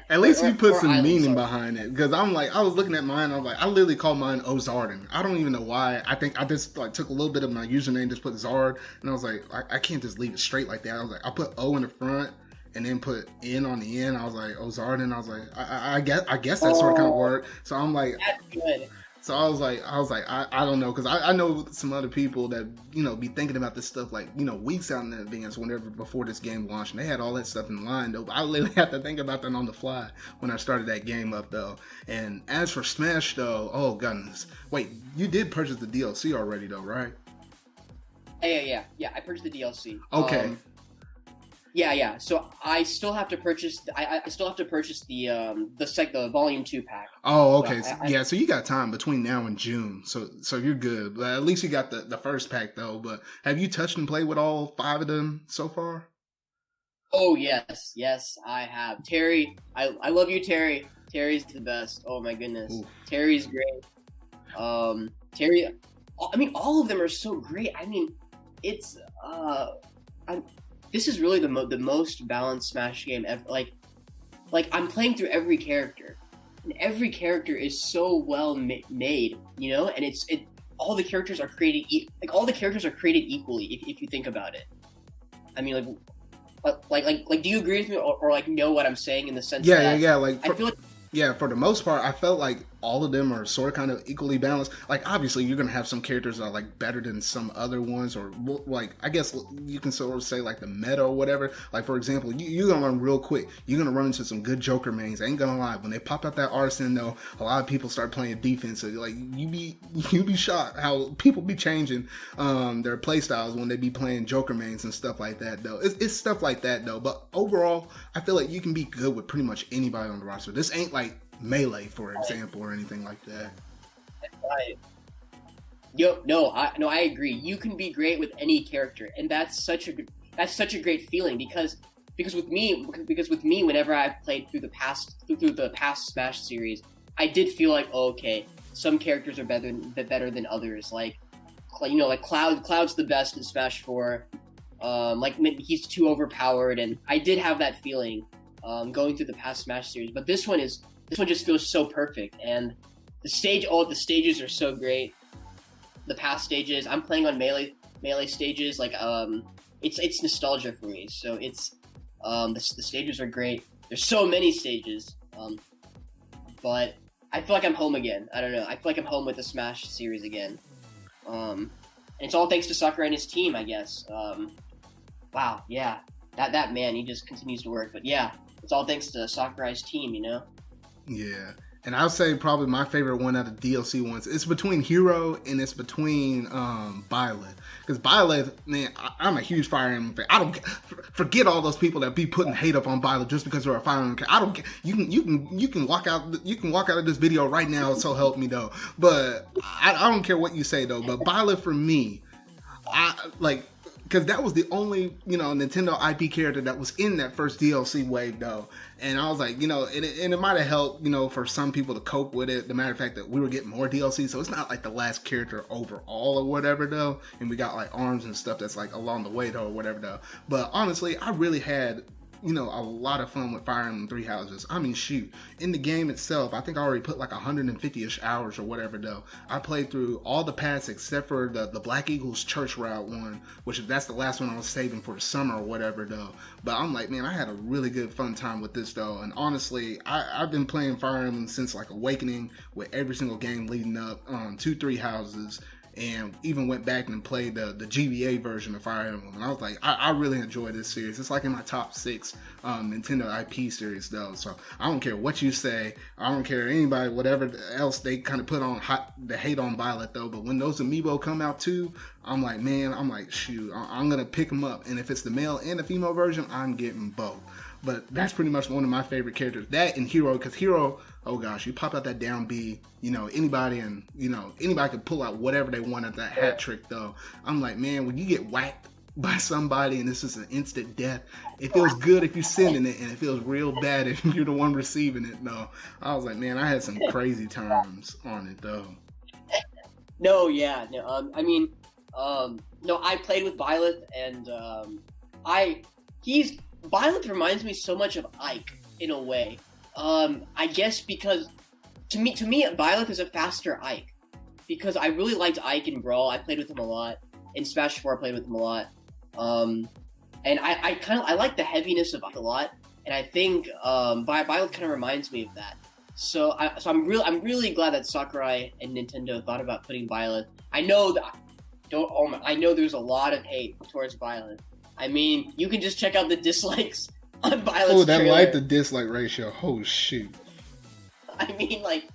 At least you put some meaning behind it, because I was looking at mine. I was like, I literally called mine Ozarden. I don't even know why. I think I just like took a little bit of my username, just put Zard, and I was like, I can't just leave it straight like that. I was like, I put O in the front and then put N on the end. I was like, Ozarden. I was like, I guess that sort of kind of worked. So I'm like, that's good. So I was like, I don't know, because I know some other people that, be thinking about this stuff like, weeks out in advance, before this game launched, and they had all that stuff in line though. But I literally had to think about that on the fly when I started that game up though. And as for Smash though, oh goodness, wait, you did purchase the DLC already though, right? Yeah. I purchased the DLC. Okay. Yeah. So I still have to purchase. I still have to purchase the Volume 2 pack. Oh, okay. So you got time between now and June. So you're good. But at least you got the first pack though. But have you touched and played with all 5 of them so far? Oh yes, I have. Terry, I love you, Terry. Terry's the best. Oh my goodness, ooh. Terry's great. Terry. I mean, all of them are so great. I mean, it's this is really the most balanced Smash game ever. Like I'm playing through every character, and every character is so well made, and all the characters are created equally if you think about it. I mean, like do you agree with me or like know what I'm saying in the sense that yeah, like I feel like. Yeah, for the most part, I felt like all of them are sort of kind of equally balanced. Like obviously you're gonna have some characters that are like better than some other ones, or like I guess you can sort of say like the meta or whatever. Like for example, you're gonna run real quick. You're gonna run into some good Joker mains. I ain't gonna lie. When they popped out that artisan though, a lot of people start playing defense. So like you be shocked how people be changing their play styles when they be playing Joker mains and stuff like that though. It's stuff like that though. But overall, I feel like you can be good with pretty much anybody on the roster. This ain't like Melee, for example, or anything like that. Right. I agree. You can be great with any character, and that's such a great feeling because with me, whenever I've played through the past Smash series, I did feel like, oh, okay, some characters are better than others. Like Cloud's the best in Smash 4. Like he's too overpowered, and I did have that feeling going through the past Smash series. But this one just feels so perfect, and the stages are so great. The past stages, I'm playing on melee stages. Like it's nostalgia for me. So it's the stages are great. There's so many stages, but I feel like I'm home again. I don't know. I feel like I'm home with the Smash series again. And it's all thanks to Sakurai and his team, I guess. Wow, yeah, that man, he just continues to work. But yeah, it's all thanks to Sakurai's team, you know. Yeah, and I'll say probably my favorite one out of DLC ones. It's between Hero and it's between Byleth. Because Byleth, man, I'm a huge Fire Emblem fan. I don't forget all those people that be putting hate up on Byleth just because they're a Fire Emblem. I don't. You can walk out of this video right now. So help me though. But I don't care what you say though. But Byleth for me, I like. Because that was the only, Nintendo IP character that was in that first DLC wave, though. And I was like, and it might have helped, for some people to cope with it. The matter of fact that we were getting more DLC, so it's not like the last character overall or whatever, though. And we got like arms and stuff that's like along the way, though, or whatever, though. But honestly, I really had a lot of fun with Fire Emblem Three Houses. I mean, shoot, in the game itself, I think I already put like 150-ish hours or whatever, though. I played through all the paths except for the Black Eagles Church Route one, which that's the last one I was saving for the summer or whatever, though. But I'm like, man, I had a really good fun time with this, though. And honestly, I've been playing Fire Emblem since like Awakening, with every single game leading up to Three Houses. And even went back and played the GBA version of Fire Emblem. And I was like, I really enjoy this series. It's like in my top 6 Nintendo IP series, though. So I don't care what you say. I don't care anybody, whatever else they kind of put on the hate on Violet, though. But when those amiibo come out, too, I'm like, shoot, I'm going to pick them up. And if it's the male and the female version, I'm getting both. But that's pretty much one of my favorite characters. That and Hero, because Hero, oh gosh, you pop out that down B, anybody could pull out whatever they want at that hat trick, though. I'm like, man, when you get whacked by somebody and this is an instant death, it feels good if you're sending it, and it feels real bad if you're the one receiving it, though. I was like, man, I had some crazy times on it, though. No, yeah, no, no, I played with Violet, and Violet reminds me so much of Ike in a way. I guess because to me, Byleth is a faster Ike, because I really liked Ike in Brawl. I played with him a lot. In Smash 4, I played with him a lot. And I like the heaviness of Ike a lot, and I think Byleth kind of reminds me of that. So I'm really glad that Sakurai and Nintendo thought about putting Byleth. I know there's a lot of hate towards Byleth. I mean, you can just check out the dislikes on Violet's Oh, that trailer. like to dislike ratio. Oh, shoot. I mean, like,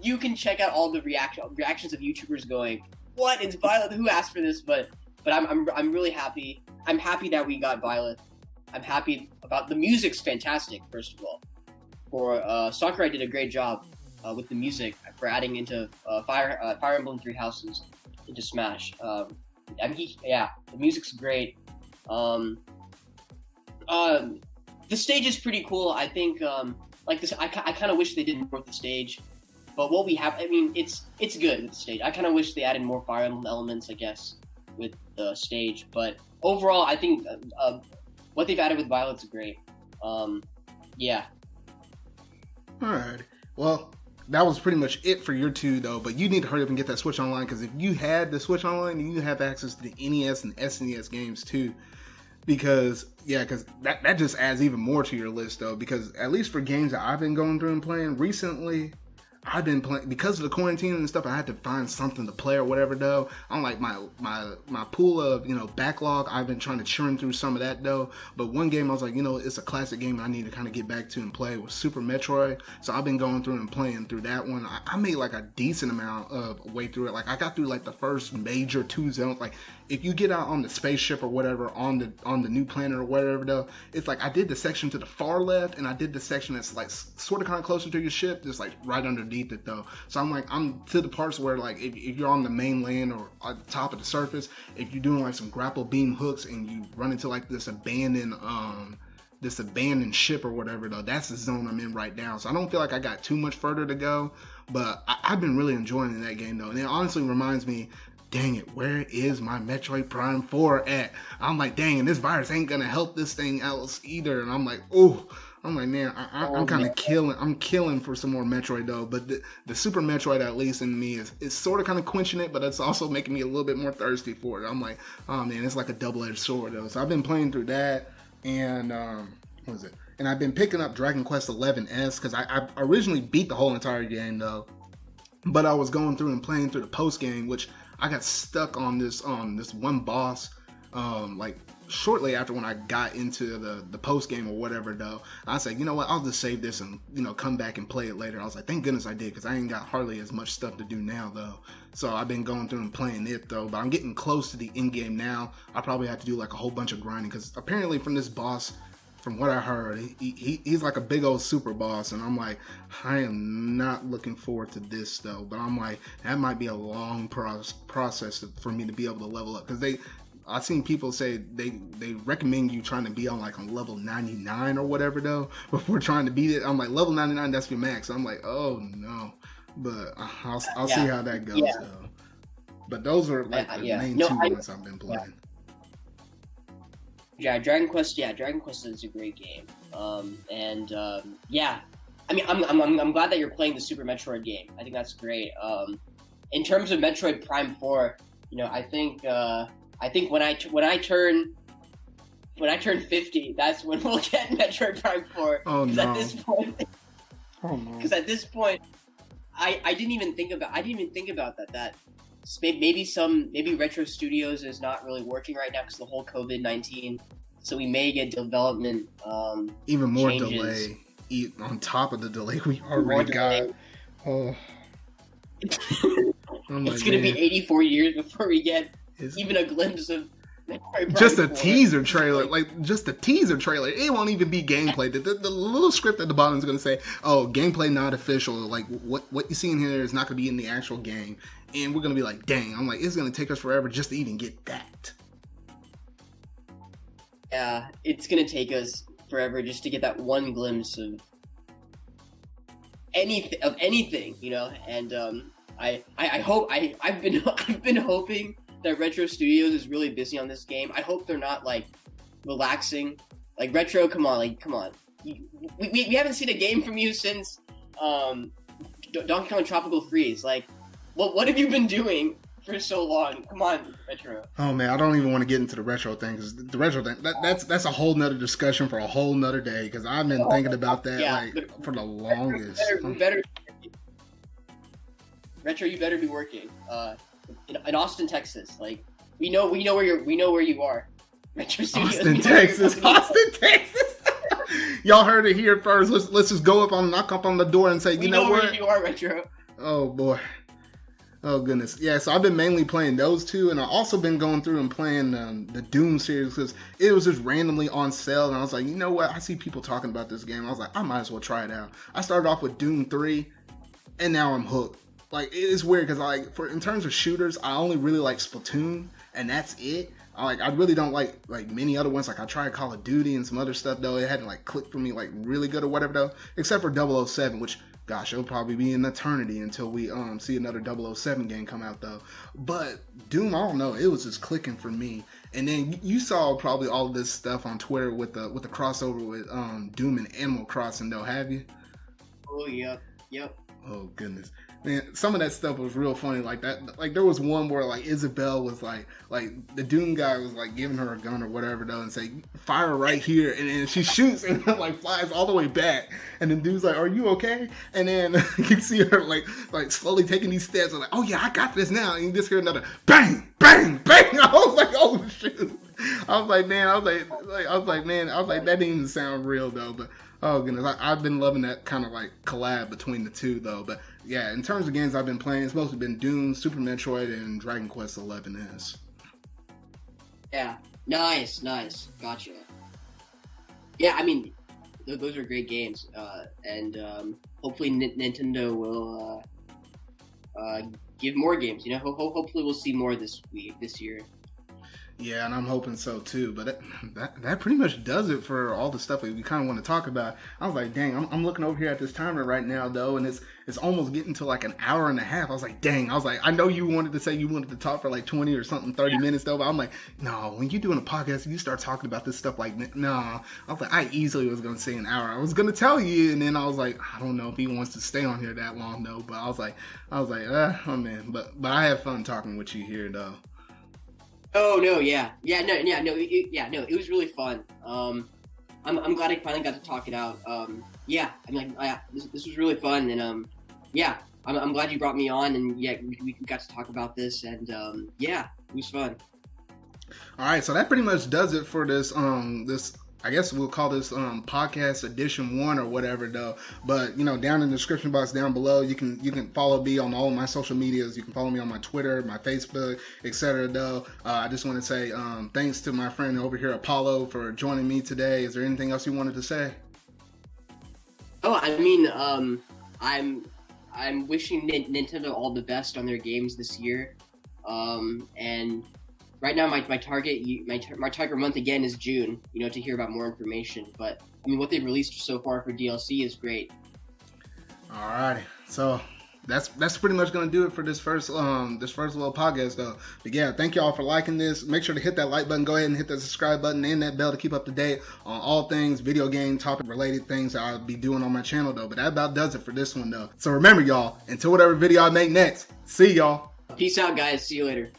you can check out all the reactions of YouTubers going, "What? It's Violet? Who asked for this?" But I'm really happy. I'm happy that we got Violet. I'm happy about the music's fantastic. First of all, for Sakurai did a great job with the music for adding into Fire Emblem Three Houses into Smash. The music's great. The stage is pretty cool. I think, like this, I kind of wish they didn't work the stage, but what we have, I mean, it's good with the stage. I kind of wish they added more Fire Emblem elements, I guess, with the stage. But overall, I think what they've added with Violet's great. Yeah. All right. Well, that was pretty much it for your 2, though. But you need to hurry up and get that Switch Online, because if you had the Switch Online, you have access to the NES and SNES games too. Because that just adds even more to your list, though. Because at least for games that I've been going through and playing recently, I've been playing because of the quarantine and stuff. I had to find something to play or whatever though. I'm like my pool of backlog. I've been trying to churn through some of that though. But one game I was like, it's a classic game I need to kind of get back to and play was Super Metroid. So I've been going through and playing through that one. I made like a decent amount of way through it. Like I got through like the first major 2 zones. Like if you get out on the spaceship or whatever on the new planet or whatever though, it's like I did the section to the far left and I did the section that's like sort of kind of closer to your ship, just like right underneath it though. So I'm to the parts where like if you're on the mainland or at the top of the surface, if you're doing like some grapple beam hooks and you run into like this abandoned ship or whatever though, that's the zone I'm in right now. So I don't feel like I got too much further to go, but I've been really enjoying that game though. And it honestly reminds me, dang it, where is my Metroid Prime 4 at? I'm like, dang, and this virus ain't gonna help this thing else either. And I'm like, I'm like, man, I'm kind of killing. I'm killing for some more Metroid though. But the Super Metroid, at least in me, is sort of kind of quenching it, but it's also making me a little bit more thirsty for it. I'm like, oh man, it's like a double-edged sword though. So I've been playing through that, and what is it? And I've been picking up Dragon Quest XI S because I originally beat the whole entire game though, but I was going through and playing through the post game, which I got stuck on this one boss like shortly after when I got into the post game or whatever though. I said, you know what, I'll just save this and come back and play it later. I was like, thank goodness I did, because I ain't got hardly as much stuff to do now though. So I've been going through and playing it though, but I'm getting close to the end game now. I probably have to do like a whole bunch of grinding, because apparently from this boss, from what I heard, he's like a big old super boss, and I'm like, I am not looking forward to this though. But I'm like, that might be a long process for me to be able to level up, because I've seen people say they recommend you trying to be on like on level 99 or whatever though before trying to beat it. I'm like, level 99, that's your max. I'm like, oh no, but I'll see how that goes though. But those are like the main 2 ones I've been playing. Yeah, Dragon Quest is a great game. Yeah, I mean, I'm glad that you're playing the Super Metroid game. I think that's great. In terms of Metroid Prime 4, I think when I turn 50, that's when we'll get Metroid Prime 4. Oh no! At this point, because at this point, I didn't even think about that. Maybe Retro Studios is not really working right now because of the whole COVID-19. So we may get development even more changes. Delay on top of the delay we already got. Oh, it's gonna be 84 years before we get even a glimpse of just a teaser trailer. Like just a teaser trailer. It won't even be gameplay. The little script at the bottom is gonna say, "Oh, gameplay not official." Like what you see in here is not gonna be in the actual game. And we're gonna be like, dang, I'm like, it's gonna take us forever just to even get that. Yeah, it's gonna take us forever just to get that one glimpse of anything, And I hope I've been hoping that Retro Studios is really busy on this game. I hope they're not like relaxing. Like Retro, come on. We haven't seen a game from you since Donkey Kong Tropical Freeze. Like, what have you been doing for so long? Come on, Retro. Oh man, I don't even want to get into the retro thing, because the retro thing that's a whole nother discussion for a whole nother day, because I've been thinking about that for the longest. Better, Retro, you better be working in Austin, Texas. Like we know where you are. Retro Studios. Austin, Texas. Y'all heard it here first. Let's just knock up on the door and say, you know what? Where you are, Retro. Oh boy. Oh goodness. Yeah, so I've been mainly playing those 2, and I've also been going through and playing the Doom series, because it was just randomly on sale, and I was like, you know what? I see people talking about this game. I was like, I might as well try it out. I started off with Doom 3, and now I'm hooked. Like, it's weird, because in terms of shooters, I only really like Splatoon, and that's it. I really don't like many other ones. Like I tried Call of Duty and some other stuff though. It hadn't like clicked for me like really good or whatever though. Except for 007, which gosh, it'll probably be an eternity until we see another 007 game come out though. But Doom, I don't know, it was just clicking for me. And then you saw probably all of this stuff on Twitter with the crossover with Doom and Animal Crossing though, have you? Oh yep. Oh goodness. Man, some of that stuff was real funny. Like that, like there was one where like Isabel was like the Doom guy was like giving her a gun or whatever though, and say fire right here, and then she shoots and it like flies all the way back, and then dude's like, "Are you okay?" And then you see her like slowly taking these steps, and like, "Oh yeah, I got this now," and you just hear another bang, bang, bang. I was like, "Oh shoot!" I was like, man, I was like, man, I was like, that didn't even sound real though, but. Oh goodness, I've been loving that kind of like collab between the two though. But yeah, in terms of games I've been playing, it's mostly been Doom, Super Metroid, and Dragon Quest XI is. Yeah, nice, gotcha. Yeah, I mean, those are great games, and hopefully Nintendo will give more games. You know, hopefully we'll see more this year. Yeah, and I'm hoping so too. But that pretty much does it for all the stuff that we kind of want to talk about. I was like, dang, I'm looking over here at this timer right now though, and it's almost getting to like an hour and a half. I was like, dang, I know you wanted to say you wanted to talk for like 20 or something, 30 minutes though, but I'm like, no, when you're doing a podcast, you start talking about this stuff like, no. I was like, I easily was gonna say an hour. I was gonna tell you, and then I was like, I don't know if he wants to stay on here that long though. But I was like, oh man, but I have fun talking with you here though. Oh no, yeah, it was really fun. I'm glad I finally got to talk it out. Yeah, I mean, this was really fun, and yeah, I'm glad you brought me on, and yeah, we got to talk about this, and yeah, it was fun. All right, so that pretty much does it for this this. I guess we'll call this podcast edition 1 or whatever though. But you know, down in the description box down below, you can follow me on all of my social medias. You can follow me on my Twitter, my Facebook, etc. though. I just want to say thanks to my friend over here, Apollo, for joining me today. Is there anything else you wanted to say? Oh, I mean, I'm wishing Nintendo all the best on their games this year. And right now, my target month again is June. You know, to hear about more information. But I mean, what they've released so far for DLC is great. Alrighty, so that's pretty much gonna do it for this first little podcast though. But yeah, thank y'all for liking this. Make sure to hit that like button. Go ahead and hit that subscribe button and that bell to keep up to date on all things video game topic related things that I'll be doing on my channel though. But that about does it for this one though. So remember y'all, until whatever video I make next, see y'all. Peace out, guys. See you later.